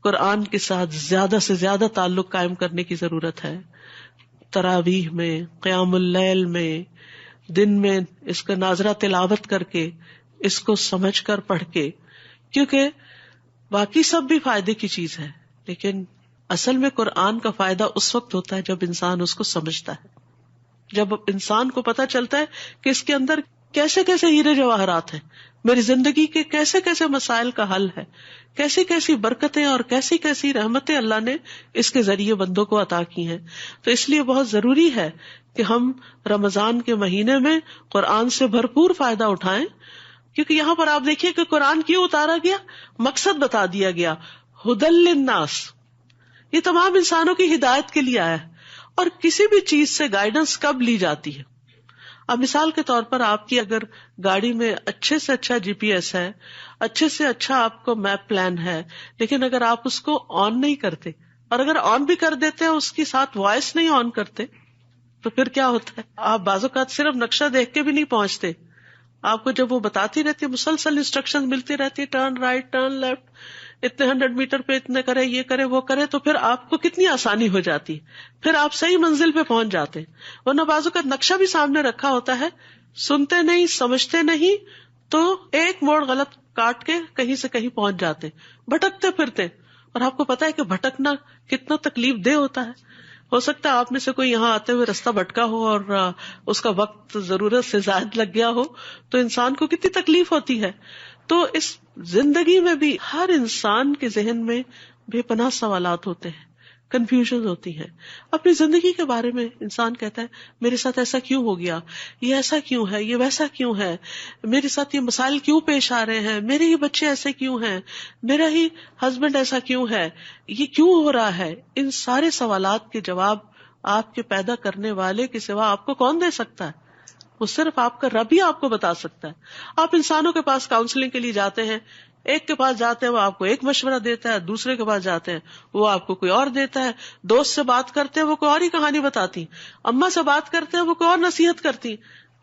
S1: قرآن کے ساتھ زیادہ سے زیادہ تعلق قائم کرنے کی ضرورت ہے. تراویح میں، قیام اللیل میں، دن میں اس کا ناظرہ تلاوت کر کے، اس کو سمجھ کر پڑھ کے، کیونکہ باقی سب بھی فائدے کی چیز ہے، لیکن اصل میں قرآن کا فائدہ اس وقت ہوتا ہے جب انسان اس کو سمجھتا ہے، جب انسان کو پتہ چلتا ہے کہ اس کے اندر کیسے کیسے ہیرے جواہرات ہیں، میری زندگی کے کیسے کیسے مسائل کا حل ہے، کیسی کیسی برکتیں اور کیسی کیسی رحمتیں اللہ نے اس کے ذریعے بندوں کو عطا کی ہیں. تو اس لیے بہت ضروری ہے کہ ہم رمضان کے مہینے میں قرآن سے بھرپور فائدہ اٹھائیں، کیونکہ یہاں پر آپ دیکھیے کہ قرآن کیوں اتارا گیا، مقصد بتا دیا گیا، ہدی للناس، یہ تمام انسانوں کی ہدایت کے لیے آیا ہے. اور کسی بھی چیز سے گائیڈنس کب لی جاتی ہے؟ اب مثال کے طور پر آپ کی اگر گاڑی میں اچھے سے اچھا GPS ہے، اچھے سے اچھا آپ کو میپ پلان ہے، لیکن اگر آپ اس کو آن نہیں کرتے، اور اگر آن بھی کر دیتے ہیں اس کے ساتھ وائس نہیں آن کرتے، تو پھر کیا ہوتا ہے؟ آپ بعض اوقات صرف نقشہ دیکھ کے بھی نہیں پہنچتے. آپ کو جب وہ بتاتی رہتی ہے، مسلسل انسٹرکشن ملتی رہتی ہے، ٹرن رائٹ، ٹرن لیفٹ، اتنے 100 میٹر پہ اتنے کرے، یہ کرے وہ کرے، تو پھر آپ کو کتنی آسانی ہو جاتی ہے، پھر آپ صحیح منزل پہ پہنچ جاتے ہیں. ورنہ بازو کا نقشہ بھی سامنے رکھا ہوتا ہے، سنتے نہیں، سمجھتے نہیں، تو ایک موڑ غلط کاٹ کے کہیں سے کہیں پہنچ جاتے، بھٹکتے پھرتے. اور آپ کو پتا ہے کہ بھٹکنا کتنا تکلیف دہ ہوتا ہے. ہو سکتا ہے آپ میں سے کوئی یہاں آتے ہوئے رستہ بھٹکا ہو اور اس کا وقت ضرورت سے زائد لگ گیا ہو، تو انسان کو کتنی تکلیف ہوتی ہے. تو اس زندگی میں بھی ہر انسان کے ذہن میں بے پناہ سوالات ہوتے ہیں، کنفیوژن ہوتی ہیں. اپنی زندگی کے بارے میں انسان کہتا ہے میرے ساتھ ایسا کیوں ہو گیا، یہ ایسا کیوں ہے، یہ ویسا کیوں ہے، میرے ساتھ یہ مسائل کیوں پیش آ رہے ہیں، میرے ہی بچے ایسے کیوں ہیں، میرا ہی ہسبینڈ ایسا کیوں ہے، یہ کیوں ہو رہا ہے. ان سارے سوالات کے جواب آپ کے پیدا کرنے والے کے سوا آپ کو کون دے سکتا ہے؟ وہ صرف آپ کا رب ہی آپ کو بتا سکتا ہے. آپ انسانوں کے پاس کاؤنسلنگ کے لیے جاتے ہیں، ایک کے پاس جاتے ہیں وہ آپ کو ایک مشورہ دیتا ہے، دوسرے کے پاس جاتے ہیں وہ آپ کو کوئی اور دیتا ہے، دوست سے بات کرتے ہیں وہ کوئی اور ہی کہانی بتاتی، اماں سے بات کرتے ہیں وہ کوئی اور نصیحت کرتی.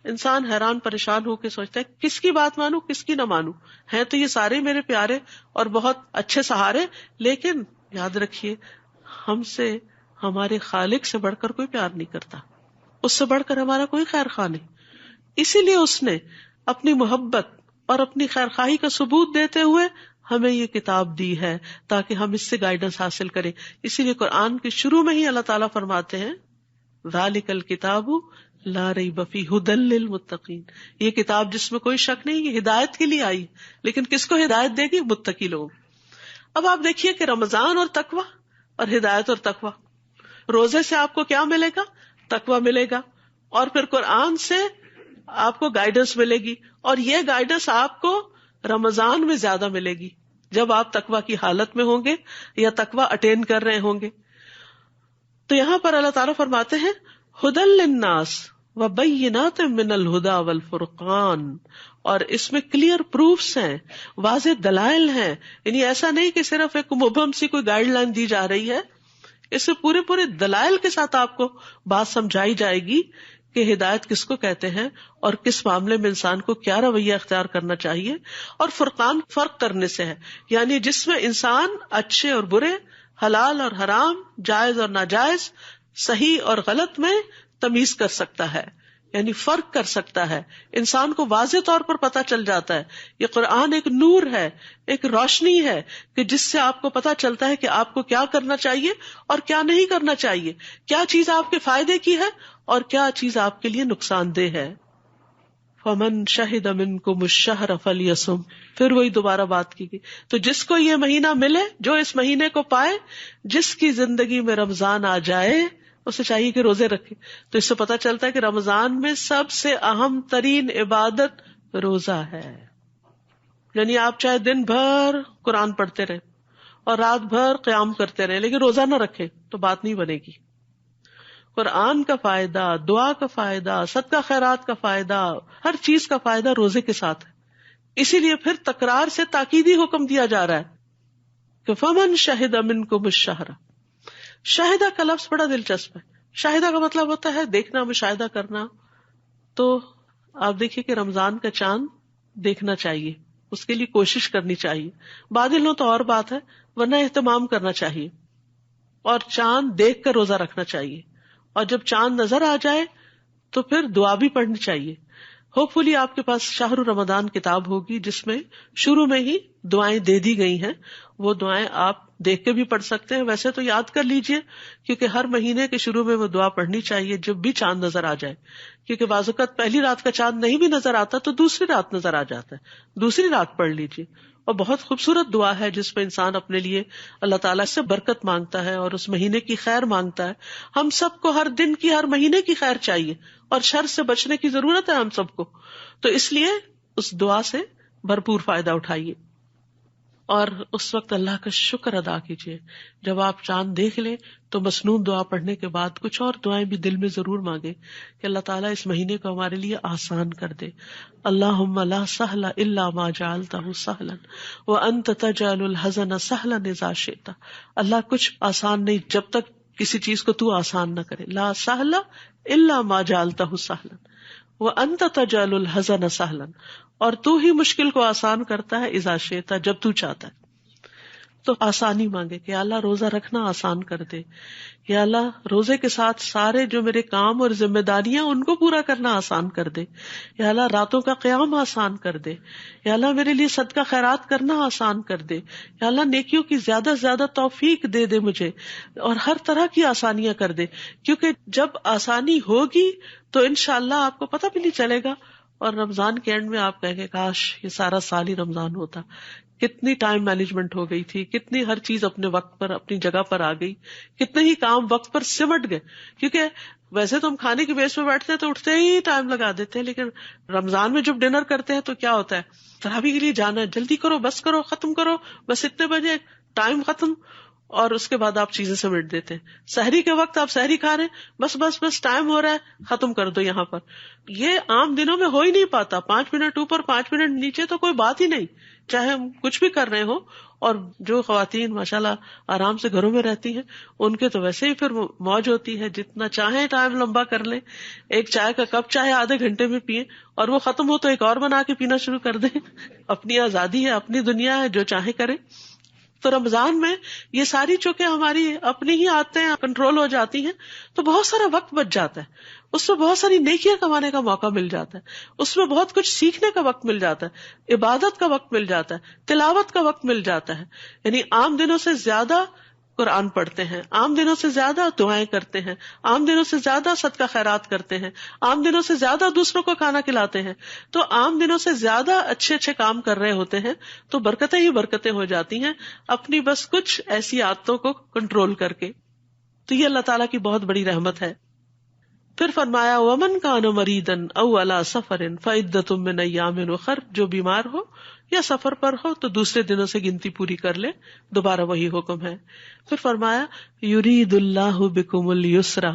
S1: انسان حیران پریشان ہو کے سوچتا ہے کس کی بات مانوں کس کی نہ مانوں. ہیں تو یہ سارے میرے پیارے اور بہت اچھے سہارے، لیکن یاد رکھیے ہم سے ہمارے خالق سے بڑھ کر کوئی پیار نہیں کرتا، اس سے بڑھ کر ہمارا کوئی خیر خواہ نہیں. اسی لیے اس نے اپنی محبت اور اپنی خیر خواہی کا ثبوت دیتے ہوئے ہمیں یہ کتاب دی ہے تاکہ ہم اس سے گائیڈنس حاصل کریں. اسی لیے قرآن کے شروع میں ہی اللہ تعالیٰ فرماتے ہیں ذالک الکتاب لا ریب فیہ ھدی للمتقین، یہ کتاب جس میں کوئی شک نہیں، یہ ہدایت کے لیے آئی. لیکن کس کو ہدایت دے گی؟ متقی لوگ. اب آپ دیکھیے کہ رمضان اور تقویٰ اور ہدایت اور تقویٰ، روزے سے آپ کو کیا ملے گا؟ تقویٰ ملے گا، اور پھر قرآن سے آپ کو گائیڈنس ملے گی، اور یہ گائیڈنس آپ کو رمضان میں زیادہ ملے گی جب آپ تقویٰ کی حالت میں ہوں گے یا تقویٰ اٹین کر رہے ہوں گے. تو یہاں پر اللہ تعالیٰ فرماتے ہیں ھدی للناس وبینات من الھدی والفرقان، اور اس میں کلیئر پروفس ہیں، واضح دلائل ہیں. یعنی ایسا نہیں کہ صرف ایک مبہم سی کوئی گائیڈ لائن دی جا رہی ہے، اس سے پورے دلائل کے ساتھ آپ کو بات سمجھائی جائے گی کہ ہدایت کس کو کہتے ہیں اور کس معاملے میں انسان کو کیا رویہ اختیار کرنا چاہیے. اور فرقان فرق کرنے سے ہے، یعنی جس میں انسان اچھے اور برے، حلال اور حرام، جائز اور ناجائز، صحیح اور غلط میں تمیز کر سکتا ہے، یعنی فرق کر سکتا ہے. انسان کو واضح طور پر پتہ چل جاتا ہے. یہ قرآن ایک نور ہے، ایک روشنی ہے کہ جس سے آپ کو پتہ چلتا ہے کہ آپ کو کیا کرنا چاہیے اور کیا نہیں کرنا چاہیے، کیا چیز آپ کے فائدے کی ہے اور کیا چیز آپ کے لیے نقصان دہ ہے. فَمَن شَهِدَ مِنْكُمُ الشَّهْرَ فَلْيَصُمْ، پھر وہی دوبارہ بات کی گئی. تو جس کو یہ مہینہ ملے، جو اس مہینے کو پائے، جس کی زندگی میں رمضان آ جائے، اسے چاہیے کہ روزے رکھے. تو اس سے پتہ چلتا ہے کہ رمضان میں سب سے اہم ترین عبادت روزہ ہے. یعنی آپ چاہے دن بھر قرآن پڑھتے رہے اور رات بھر قیام کرتے رہے لیکن روزہ نہ رکھے تو بات نہیں بنے گی. قرآن کا فائدہ، دعا کا فائدہ، صدقہ خیرات کا فائدہ، ہر چیز کا فائدہ روزے کے ساتھ ہے. اسی لیے پھر تکرار سے تاکیدی حکم دیا جا رہا ہے کہ فمن شہد منکم الشہر. شاہدہ کا لفظ بڑا دلچسپ ہے. شاہدہ کا مطلب ہوتا ہے دیکھنا، مشاہدہ کرنا. تو آپ دیکھیے کہ رمضان کا چاند دیکھنا چاہیے، اس کے لیے کوشش کرنی چاہیے. بادل ہو تو اور بات ہے، ورنہ اہتمام کرنا چاہیے. اور چاند دیکھ کر روزہ رکھنا چاہیے. اور جب چاند نظر آ جائے تو پھر دعا بھی پڑھنی چاہیے. ہوپ فلی آپ کے پاس شہر رمضان کتاب ہوگی جس میں شروع میں ہی دعائیں دے دی گئی ہیں. وہ دعائیں آپ دیکھ کے بھی پڑھ سکتے ہیں، ویسے تو یاد کر لیجئے کیونکہ ہر مہینے کے شروع میں وہ دعا پڑھنی چاہیے جب بھی چاند نظر آ جائے. کیونکہ بعض اوقات پہلی رات کا چاند نہیں بھی نظر آتا تو دوسری رات نظر آ جاتا ہے، دوسری رات پڑھ لیجئے. اور بہت خوبصورت دعا ہے جس میں انسان اپنے لیے اللہ تعالیٰ سے برکت مانگتا ہے اور اس مہینے کی خیر مانگتا ہے. ہم سب کو ہر دن کی، ہر مہینے کی خیر چاہیے اور شر سے بچنے کی ضرورت ہے ہم سب کو. تو اس لیے اس دعا سے بھرپور فائدہ اٹھائیے اور اس وقت اللہ کا شکر ادا کیجیے. جب آپ چاند دیکھ لیں تو مسنون دعا پڑھنے کے بعد کچھ اور دعائیں بھی دل میں ضرور مانگے کہ اللہ تعالیٰ اس مہینے کو ہمارے لیے آسان کر دے. اللہم لا سہل الا ما جعلتہ سہلا وانت تجعل الحزن سہلا اذا شئت. اللہ کچھ آسان نہیں جب تک کسی چیز کو تو آسان نہ کرے. لا سہل الا ما جعلتہ سہلا وانت تجعل الحزن سہلا، اور تو ہی مشکل کو آسان کرتا ہے اذا شئت، جب تو چاہتا ہے. تو آسانی مانگے کہ اللہ روزہ رکھنا آسان کر دے، یا اللہ روزے کے ساتھ سارے جو میرے کام اور ذمہ داریاں ان کو پورا کرنا آسان کر دے، یا اللہ راتوں کا قیام آسان کر دے، یا اللہ میرے لیے صدقہ خیرات کرنا آسان کر دے، یا اللہ نیکیوں کی زیادہ سے زیادہ توفیق دے دے مجھے، اور ہر طرح کی آسانیاں کر دے، کیونکہ جب آسانی ہوگی تو انشاءاللہ آپ کو پتہ بھی نہیں چلے گا، اور رمضان کے اینڈ میں آپ کہیں گے کاش یہ سارا سال ہی رمضان ہوتا، کتنی ٹائم مینجمنٹ ہو گئی تھی، کتنی ہر چیز اپنے وقت پر اپنی جگہ پر آ گئی، کتنے ہی کام وقت پر سمٹ گئے. کیونکہ ویسے تو ہم کھانے کی بیس پہ بیٹھتے ہیں تو اٹھتے ہی ٹائم لگا دیتے ہیں، لیکن رمضان میں جب ڈنر کرتے ہیں تو کیا ہوتا ہے، تراویح کے لیے جانا ہے، جلدی کرو، بس کرو، ختم کرو، بس اتنے بجے ٹائم ختم، اور اس کے بعد آپ چیزیں سمیٹ دیتے ہیں. سحری کے وقت آپ سحری کھا رہے ہیں، بس ٹائم ہو رہا ہے، ختم کر دو یہاں پر. یہ عام دنوں میں ہو ہی نہیں پاتا. 5 منٹ اوپر 5 منٹ نیچے تو کوئی بات ہی نہیں، چاہے ہم کچھ بھی کر رہے ہو. اور جو خواتین ماشاءاللہ آرام سے گھروں میں رہتی ہیں ان کے تو ویسے ہی پھر موج ہوتی ہے، جتنا چاہیں ٹائم لمبا کر لیں. ایک چائے کا کپ چاہے آدھے گھنٹے میں پیئیں، اور وہ ختم ہو تو ایک اور بنا کے پینا شروع کر دیں. اپنی آزادی ہے، اپنی دنیا ہے، جو چاہے کریں. تو رمضان میں یہ ساری چونکہ ہماری اپنی ہی عادتیں کنٹرول ہو جاتی ہیں تو بہت سارا وقت بچ جاتا ہے، اس میں بہت ساری نیکیاں کمانے کا موقع مل جاتا ہے، اس میں بہت کچھ سیکھنے کا وقت مل جاتا ہے، عبادت کا وقت مل جاتا ہے، تلاوت کا وقت مل جاتا ہے. یعنی عام دنوں سے زیادہ قرآن پڑھتے ہیں، عام دنوں سے زیادہ دعائیں کرتے ہیں، عام دنوں سے زیادہ صدقہ خیرات کرتے ہیں، عام دنوں سے زیادہ دوسروں کو کھانا کھلاتے ہیں، تو عام دنوں سے زیادہ اچھے اچھے کام کر رہے ہوتے ہیں، تو برکتیں ہی برکتیں ہو جاتی ہیں اپنی بس کچھ ایسی عادتوں کو کنٹرول کر کے. تو یہ اللہ تعالیٰ کی بہت بڑی رحمت ہے. پھر فرمایا وَمَنْ كَانَ مَرِيدًا أَوْ عَلَى سَفَرٍ فَعِدَّةٌ مِّنْ أَيَّامٍ أُخَرَ، جو بیمار ہو یا سفر پر ہو تو دوسرے دنوں سے گنتی پوری کر لے. دوبارہ وہی حکم ہے. پھر فرمایا یرید اللہ بکم اليسر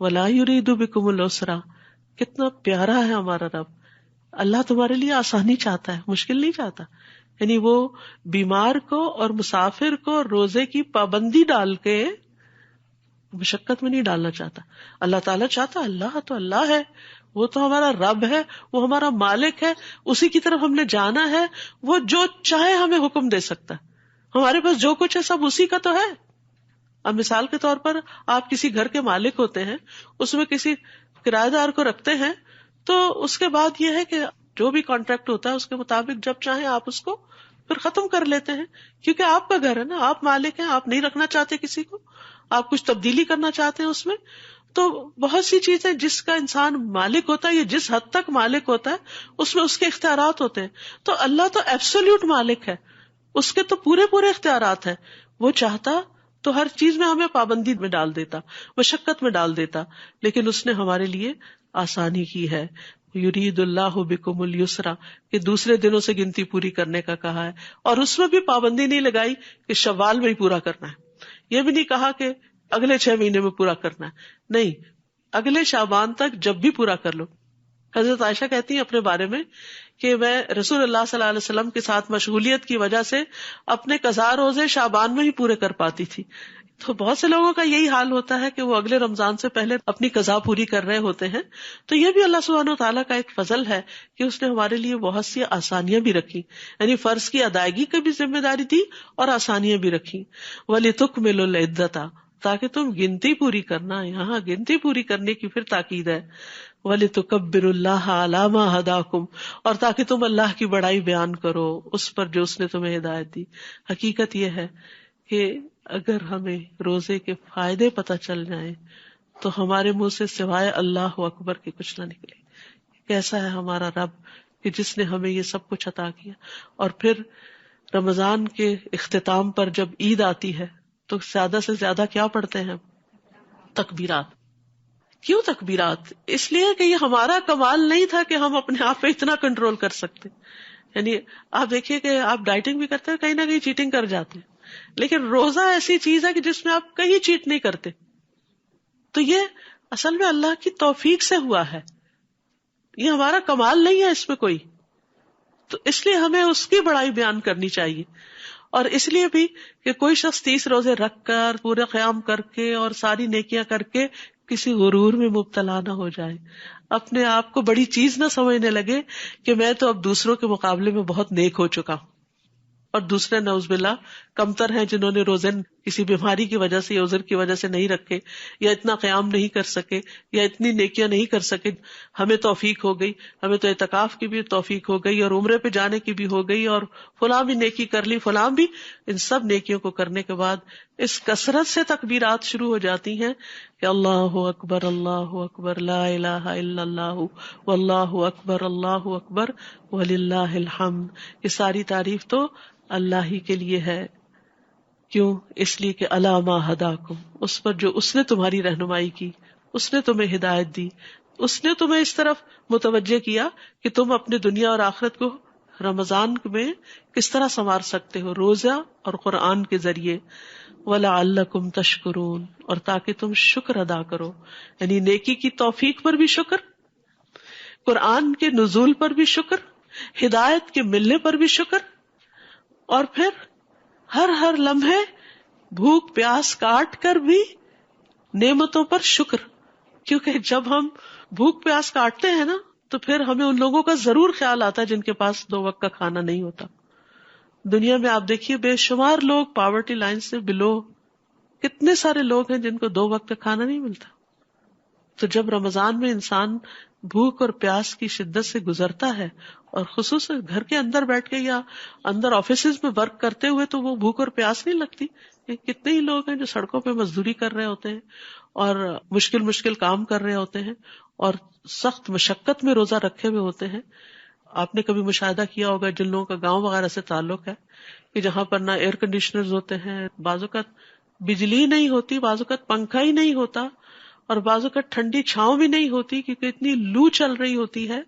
S1: ولا یرید بکم العسر. کتنا پیارا ہے ہمارا رب، اللہ تمہارے لیے آسانی چاہتا ہے، مشکل نہیں چاہتا. یعنی وہ بیمار کو اور مسافر کو روزے کی پابندی ڈال کے مشقت میں نہیں ڈالنا چاہتا. اللہ تعالیٰ چاہتا، اللہ تو اللہ ہے، وہ تو ہمارا رب ہے، وہ ہمارا مالک ہے، اسی کی طرف ہم نے جانا ہے. وہ جو چاہے ہمیں حکم دے سکتا ہے، ہمارے پاس جو کچھ ہے سب اسی کا تو ہے. اب مثال کے طور پر آپ کسی گھر کے مالک ہوتے ہیں، اس میں کسی کرایہ دار کو رکھتے ہیں، تو اس کے بعد یہ ہے کہ جو بھی کانٹریکٹ ہوتا ہے اس کے مطابق جب چاہیں آپ اس کو پھر ختم کر لیتے ہیں، کیونکہ آپ کا گھر ہے نا، آپ مالک ہیں، آپ نہیں رکھنا چاہتے کسی کو، آپ کچھ تبدیلی کرنا چاہتے ہیں اس میں. تو بہت سی چیزیں جس کا انسان مالک ہوتا ہے یا جس حد تک مالک ہوتا ہے اس میں اس کے اختیارات ہوتے ہیں. تو اللہ تو ایبسولوٹ مالک ہے، اس کے تو پورے پورے اختیارات ہیں. وہ چاہتا تو ہر چیز میں ہمیں پابندی میں ڈال دیتا، مشقت میں ڈال دیتا، لیکن اس نے ہمارے لیے آسانی کی ہے. یرید اللہ بکم اليسر کہ دوسرے دنوں سے گنتی پوری کرنے کا کہا ہے، اور اس میں بھی پابندی نہیں لگائی کہ شوال میں ہی پورا کرنا ہے. یہ بھی نہیں کہا کہ اگلے 6 مہینے میں پورا کرنا ہے، نہیں، اگلے شعبان تک جب بھی پورا کر لو. حضرت عائشہ کہتی ہیں اپنے بارے میں کہ میں رسول اللہ صلی اللہ علیہ وسلم کے ساتھ مشغولیت کی وجہ سے اپنے قضاء روزے شعبان میں ہی پورے کر پاتی تھی. تو بہت سے لوگوں کا یہی حال ہوتا ہے کہ وہ اگلے رمضان سے پہلے اپنی قضاء پوری کر رہے ہوتے ہیں. تو یہ بھی اللہ سبحانہ وتعالیٰ کا ایک فضل ہے کہ اس نے ہمارے لیے بہت سی آسانیاں بھی رکھی، یعنی فرض کی ادائیگی کی بھی ذمہ داری دی اور آسانیاں بھی رکھی. وَلِتُكْمِلُوا الْعِدَّةَ، تاکہ تم گنتی پوری کرنا. یہاں گنتی پوری کرنے کی پھر تاکید ہے. وَلِتُكَبِّرُوا اللَّهَ عَلَىٰ مَا هَدَاكُمْ، اور تاکہ تم اللہ کی بڑائی بیان کرو اس پر جو اس نے تمہیں ہدایت دی. حقیقت یہ ہے کہ اگر ہمیں روزے کے فائدے پتہ چل جائیں تو ہمارے منہ سے سوائے اللہ اکبر کے کچھ نہ نکلے. کیسا ہے ہمارا رب کہ جس نے ہمیں یہ سب کچھ عطا کیا. اور پھر رمضان کے اختتام پر جب عید آتی ہے تو زیادہ سے زیادہ کیا پڑھتے ہیں؟ تکبیرات. کیوں تکبیرات؟ اس لیے کہ یہ ہمارا کمال نہیں تھا کہ ہم اپنے آپ پہ اتنا کنٹرول کر سکتے. یعنی آپ دیکھیے کہ آپ ڈائٹنگ بھی کرتے ہیں، کہیں نہ کہیں چیٹنگ کر جاتے ہیں، لیکن روزہ ایسی چیز ہے کہ جس میں آپ کہیں چیٹ نہیں کرتے. تو یہ اصل میں اللہ کی توفیق سے ہوا ہے، یہ ہمارا کمال نہیں ہے اس میں کوئی. تو اس لیے ہمیں اس کی بڑائی بیان کرنی چاہیے. اور اس لیے بھی کہ کوئی شخص 30 روزے رکھ کر پورے قیام کر کے اور ساری نیکیاں کر کے کسی غرور میں مبتلا نہ ہو جائے، اپنے آپ کو بڑی چیز نہ سمجھنے لگے کہ میں تو اب دوسروں کے مقابلے میں بہت نیک ہو چکا ہوں. اور دوسرے نعوذ باللہ کمتر ہیں جنہوں نے روزے کسی بیماری کی وجہ سے یا عذر کی وجہ سے نہیں رکھے، یا اتنا قیام نہیں کر سکے، یا اتنی نیکیاں نہیں کر سکے. ہمیں توفیق ہو گئی، ہمیں تو اعتکاف کی بھی توفیق ہو گئی اور عمرے پہ جانے کی بھی ہو گئی اور فلاں بھی نیکی کر لی، فلاں بھی. ان سب نیکیوں کو کرنے کے بعد اس کثرت سے تکبیرات شروع ہو جاتی ہیں کہ اللہ اکبر لا الہ الا اللہ واللہ اکبر وللہ الحمد. یہ ساری تعریف تو اللہ ہی کے لیے ہے. کیوں؟ اس لیے کہ الا ما ہداکم، اس پر جو اس نے تمہاری رہنمائی کی، اس نے تمہیں ہدایت دی، اس نے تمہیں اس طرف متوجہ کیا کہ تم اپنے دنیا اور آخرت کو رمضان میں کس طرح سنوار سکتے ہو، روزہ اور قرآن کے ذریعے. وَلَعَلَّكُمْ تَشْكُرُونَ، اور تاکہ تم شکر ادا کرو، یعنی نیکی کی توفیق پر بھی شکر، قرآن کے نزول پر بھی شکر، ہدایت کے ملنے پر بھی شکر، اور پھر ہر لمحے بھوک پیاس کاٹ کر بھی نعمتوں پر شکر. کیونکہ جب ہم بھوک پیاس کاٹتے ہیں نا تو پھر ہمیں ان لوگوں کا ضرور خیال آتا ہے جن کے پاس 2 وقت کا کھانا نہیں ہوتا. دنیا میں آپ دیکھیے بے شمار لوگ پاورٹی لائن سے بلو، کتنے سارے لوگ ہیں جن کو 2 وقت کا کھانا نہیں ملتا. تو جب رمضان میں انسان بھوک اور پیاس کی شدت سے گزرتا ہے، اور خصوصاً گھر کے اندر بیٹھ کے یا اندر آفیسز میں ورک کرتے ہوئے، تو وہ بھوک اور پیاس نہیں لگتی. کتنے ہی لوگ ہیں جو سڑکوں پہ مزدوری کر رہے ہوتے ہیں اور مشکل کام کر رہے ہوتے ہیں اور سخت مشقت میں روزہ رکھے ہوئے ہوتے ہیں. آپ نے کبھی مشاہدہ کیا ہوگا جن لوگوں کا گاؤں وغیرہ سے تعلق ہے کہ جہاں پر نہ ایئر کنڈیشنرز ہوتے ہیں، بعض اوقات بجلی نہیں ہوتی، بعض اوقات پنکھا ہی نہیں ہوتا، اور بعض اوقات ٹھنڈی چھاؤں بھی نہیں ہوتی کیونکہ اتنی لو چل رہی ہوتی ہے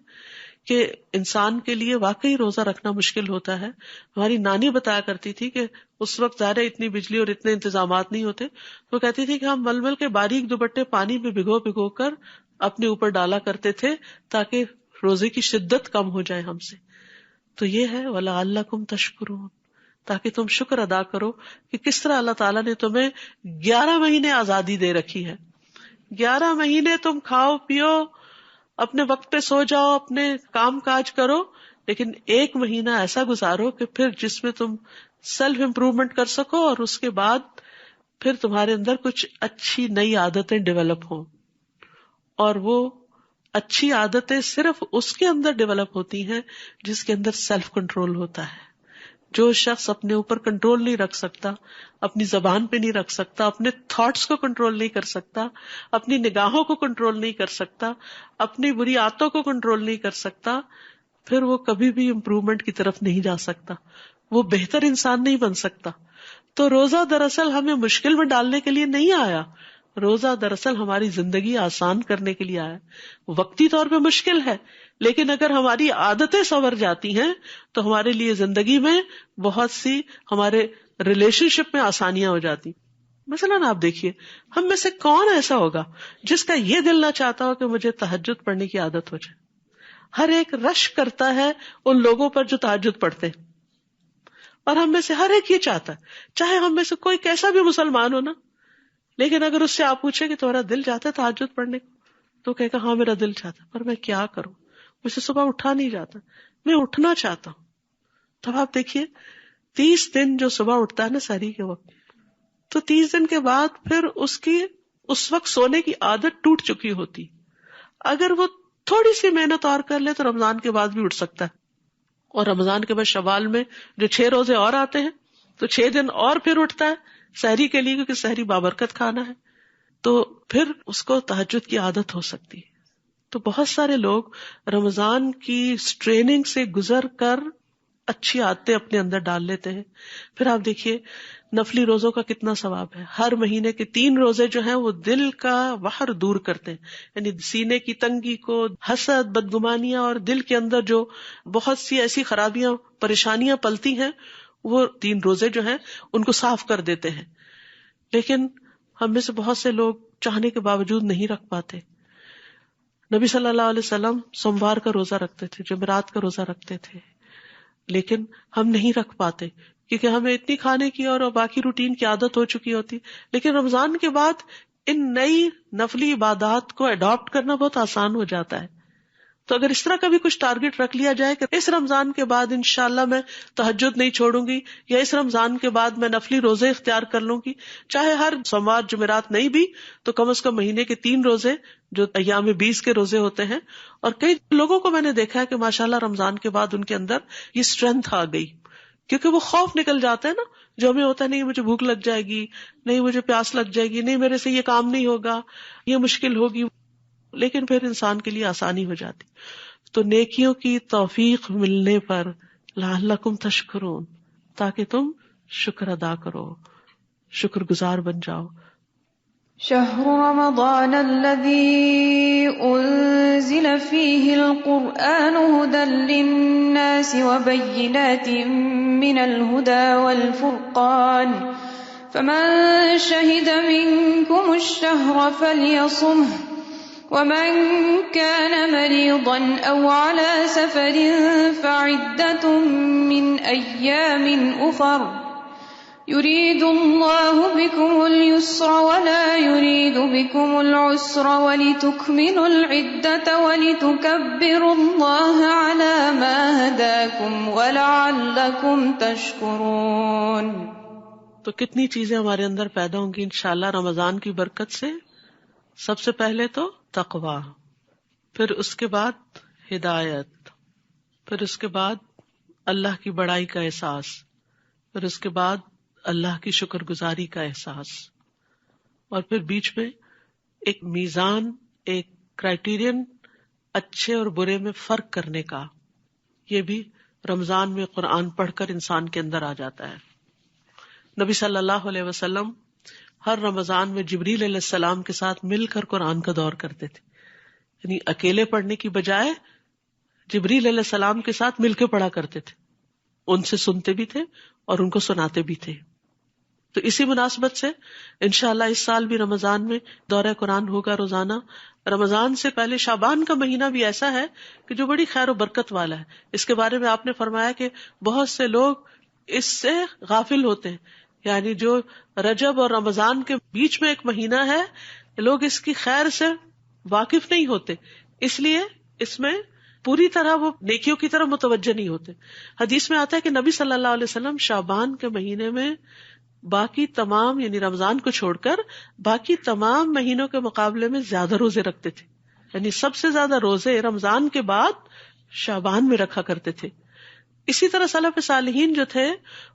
S1: کہ انسان کے لیے واقعی روزہ رکھنا مشکل ہوتا ہے. ہماری نانی بتایا کرتی تھی کہ اس وقت ظاہر اتنی بجلی اور اتنے انتظامات نہیں ہوتے، تو کہتی تھی کہ ہم مل کے باریک دوپٹے پانی میں بھگو کر اپنے اوپر ڈالا کرتے تھے تاکہ روزے کی شدت کم ہو جائے ہم سے. تو یہ ہے وَلَعَلَّكُمْ تَشْكُرُونَ، تاکہ تم شکر ادا کرو کہ کس طرح اللہ تعالیٰ نے تمہیں 11 مہینے آزادی دے رکھی ہے. 11 مہینے تم کھاؤ پیو، اپنے وقت پہ سو جاؤ، اپنے کام کاج کرو، لیکن 1 مہینہ ایسا گزارو کہ پھر جس میں تم سیلف امپروومنٹ کر سکو، اور اس کے بعد پھر تمہارے اندر کچھ اچھی نئی عادتیں ڈیولپ ہوں. اور وہ اچھی عادتیں صرف اس کے اندر ڈیولپ ہوتی ہیں جس کے اندر سیلف کنٹرول ہوتا ہے. جو شخص اپنے اوپر کنٹرول نہیں رکھ سکتا، اپنی زبان پہ نہیں رکھ سکتا، اپنے تھاٹس کو کنٹرول نہیں کر سکتا، اپنی نگاہوں کو کنٹرول نہیں کر سکتا، اپنی بری عادتوں کو کنٹرول نہیں کر سکتا، پھر وہ کبھی بھی امپروومنٹ کی طرف نہیں جا سکتا، وہ بہتر انسان نہیں بن سکتا. تو روزہ دراصل ہمیں مشکل میں ڈالنے کے لیے نہیں آیا، روزہ دراصل ہماری زندگی آسان کرنے کے لیے آیا. وقتی طور پہ مشکل ہے، لیکن اگر ہماری عادتیں سنور جاتی ہیں تو ہمارے لیے زندگی میں بہت سی، ہمارے ریلیشن شپ میں آسانیاں ہو جاتی. مثلاً آپ دیکھیے، ہم میں سے کون ایسا ہوگا جس کا یہ دل نہ چاہتا ہو کہ مجھے تہجد پڑھنے کی عادت ہو جائے. ہر ایک رش کرتا ہے ان لوگوں پر جو تہجد پڑھتے ہیں، اور ہم میں سے ہر ایک یہ چاہتا ہے، چاہے ہم میں سے کوئی کیسا بھی مسلمان ہو نا، لیکن اگر اس سے آپ پوچھیں کہ تمہارا دل چاہتا ہے تہجد پڑھنے کو، تو کہے گا ہاں میرا دل چاہتا ہے، پر میں کیا کروں، مجھ سے صبح اٹھا نہیں جاتا، میں اٹھنا چاہتا ہوں. تب آپ دیکھیے 30 دن جو صبح اٹھتا ہے نا سحری کے وقت، تو 30 دن کے بعد پھر اس کی اس وقت سونے کی عادت ٹوٹ چکی ہوتی. اگر وہ تھوڑی سی محنت اور کر لے تو رمضان کے بعد بھی اٹھ سکتا ہے. اور رمضان کے بعد شوال میں جو 6 روزے اور آتے ہیں تو 6 دن اور پھر اٹھتا ہے سحری کے لیے، کیونکہ سحری بابرکت کھانا ہے، تو پھر اس کو تہجد کی عادت ہو سکتی ہے. تو بہت سارے لوگ رمضان کی ٹریننگ سے گزر کر اچھی عادتیں اپنے اندر ڈال لیتے ہیں. پھر آپ دیکھیے نفلی روزوں کا کتنا ثواب ہے. ہر مہینے کے 3 روزے جو ہیں وہ دل کا وحر دور کرتے ہیں، یعنی سینے کی تنگی کو، حسد، بدگمانیاں، اور دل کے اندر جو بہت سی ایسی خرابیاں، پریشانیاں پلتی ہیں، وہ 3 روزے جو ہیں ان کو صاف کر دیتے ہیں. لیکن ہم میں سے بہت سے لوگ چاہنے کے باوجود نہیں رکھ پاتے. نبی صلی اللہ علیہ وسلم سوموار کا روزہ رکھتے تھے، جمعرات کا روزہ رکھتے تھے، لیکن ہم نہیں رکھ پاتے کیونکہ ہمیں اتنی کھانے کی اور باقی روٹین کی عادت ہو چکی ہوتی. لیکن رمضان کے بعد ان نئی نفلی عبادات کو اڈاپٹ کرنا بہت آسان ہو جاتا ہے. تو اگر اس طرح کا بھی کچھ ٹارگٹ رکھ لیا جائے کہ اس رمضان کے بعد انشاءاللہ میں تہجد نہیں چھوڑوں گی، یا اس رمضان کے بعد میں نفلی روزے اختیار کر لوں گی، چاہے ہر سوموار جمعرات نہیں بھی تو کم از کم مہینے کے 3 روزے جو ایام 20 کے روزے ہوتے ہیں. اور کئی لوگوں کو میں نے دیکھا ہے کہ ماشاءاللہ رمضان کے بعد ان کے اندر یہ اسٹرینتھ آ گئی، کیونکہ وہ خوف نکل جاتا ہے نا جو ہمیں ہوتا ہے، نہیں مجھے بھوک لگ جائے گی، نہیں مجھے پیاس لگ جائے گی، نہیں میرے سے یہ کام نہیں ہوگا، یہ مشکل ہوگی، لیکن پھر انسان کے لیے آسانی ہو جاتی. تو نیکیوں کی توفیق ملنے پر لعلکم تشکرون، تاکہ تم شکر ادا کرو، شکر گزار بن جاؤ.
S2: شهر رمضان الذي أنزل فيه القرآن هدى للناس وبينات من الهدى والفرقان فمن شهد منكم الشهر فليصمه ومن كان مريضا أو على سفر فعدة من أيام أخر يريد الله بكم اليسر ولا يريد بكم العسر ولتكملوا العدة ولتكبروا الله على ما هداكم ولعلكم تشكرون.
S1: تو کتنی چیزیں ہمارے اندر پیدا ہوں گی انشاءاللہ رمضان کی برکت سے. سب سے پہلے تو تقوی، پھر اس کے بعد ہدایت، پھر اس کے بعد اللہ کی بڑائی کا احساس، پھر اس کے بعد اللہ کی شکر گزاری کا احساس، اور پھر بیچ میں ایک میزان، ایک کرائیٹیرین اچھے اور برے میں فرق کرنے کا. یہ بھی رمضان میں قرآن پڑھ کر انسان کے اندر آ جاتا ہے. نبی صلی اللہ علیہ وسلم ہر رمضان میں جبریل علیہ السلام کے ساتھ مل کر قرآن کا دور کرتے تھے، یعنی اکیلے پڑھنے کی بجائے جبریل علیہ السلام کے ساتھ مل کے پڑھا کرتے تھے، ان سے سنتے بھی تھے اور ان کو سناتے بھی تھے. تو اسی مناسبت سے انشاءاللہ اس سال بھی رمضان میں دورہ قرآن ہوگا روزانہ. رمضان سے پہلے شعبان کا مہینہ بھی ایسا ہے کہ جو بڑی خیر و برکت والا ہے. اس کے بارے میں آپ نے فرمایا کہ بہت سے لوگ اس سے غافل ہوتے ہیں، یعنی جو رجب اور رمضان کے بیچ میں ایک مہینہ ہے، لوگ اس کی خیر سے واقف نہیں ہوتے، اس لیے اس میں پوری طرح وہ نیکیوں کی طرف متوجہ نہیں ہوتے. حدیث میں آتا ہے کہ نبی صلی اللہ علیہ وسلم شعبان کے مہینے میں باقی تمام، یعنی رمضان کو چھوڑ کر باقی تمام مہینوں کے مقابلے میں زیادہ روزے رکھتے تھے، یعنی سب سے زیادہ روزے رمضان کے بعد شعبان میں رکھا کرتے تھے. اسی طرح سلف صالحین جو تھے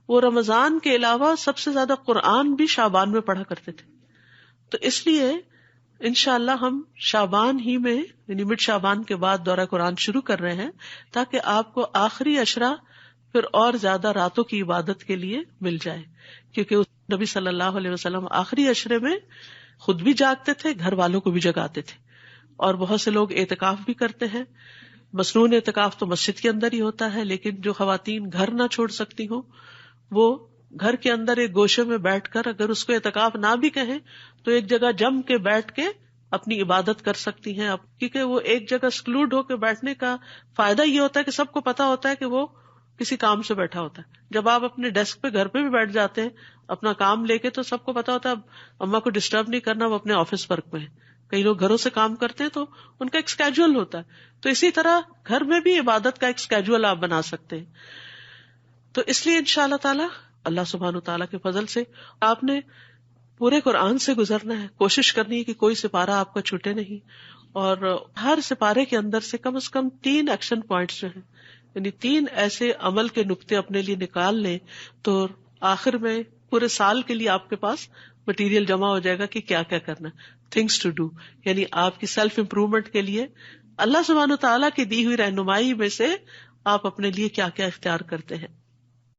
S1: وہ رمضان کے علاوہ سب سے زیادہ قرآن بھی شعبان میں پڑھا کرتے تھے. تو اس لیے انشاءاللہ ہم شعبان ہی میں، یعنی مڈ شعبان کے بعد دورہ قرآن شروع کر رہے ہیں، تاکہ آپ کو آخری عشرہ پھر اور زیادہ راتوں کی عبادت کے لیے مل جائے. کیونکہ نبی صلی اللہ علیہ وسلم آخری عشرے میں خود بھی جاگتے تھے، گھر والوں کو بھی جگاتے تھے. اور بہت سے لوگ اعتکاف بھی کرتے ہیں. مصنون اعتکاف تو مسجد کے اندر ہی ہوتا ہے، لیکن جو خواتین گھر نہ چھوڑ سکتی ہوں وہ گھر کے اندر ایک گوشے میں بیٹھ کر، اگر اس کو اعتکاف نہ بھی کہیں تو ایک جگہ جم کے بیٹھ کے اپنی عبادت کر سکتی ہیں. کیونکہ وہ ایک جگہ سکلوڈ ہو کے بیٹھنے کا فائدہ یہ ہوتا ہے کہ سب کو پتا ہوتا ہے کہ وہ کسی کام سے بیٹھا ہوتا ہے. جب آپ اپنے ڈیسک پہ گھر پہ بھی بیٹھ جاتے ہیں اپنا کام لے کے، تو سب کو پتا ہوتا ہے اب اماں کو ڈسٹرب نہیں کرنا، وہ اپنے آفس ورک میں ہے. کئی لوگ گھروں سے کام کرتے ہیں تو ان کا ایک اسکیجول ہوتا ہے. تو اسی طرح گھر میں بھی عبادت کا ایک اسکیجول آپ بنا سکتے ہیں. تو اس لیے انشاءاللہ تعالی اللہ سبحانہ تعالیٰ کے فضل سے آپ نے پورے قرآن سے گزرنا ہے. کوشش کرنی ہے کہ کوئی سپارہ آپ کا چھوٹے نہیں، اور ہر سپارے کے اندر سے کم از کم 3 ایکشن پوائنٹس جو ہیں، یعنی 3 ایسے عمل کے نقطے اپنے لیے نکال لیں، تو آخر میں پورے سال کے لیے آپ کے پاس مٹیریل جمع ہو جائے گا کہ کیا کیا کرنا ہے. تھنگس ٹو ڈو، یعنی آپ کی سیلف امپروومنٹ کے لیے اللہ سبحانہ تعالیٰ کی دی ہوئی رہنمائی میں سے آپ اپنے لیے کیا کیا اختیار کرتے ہیں.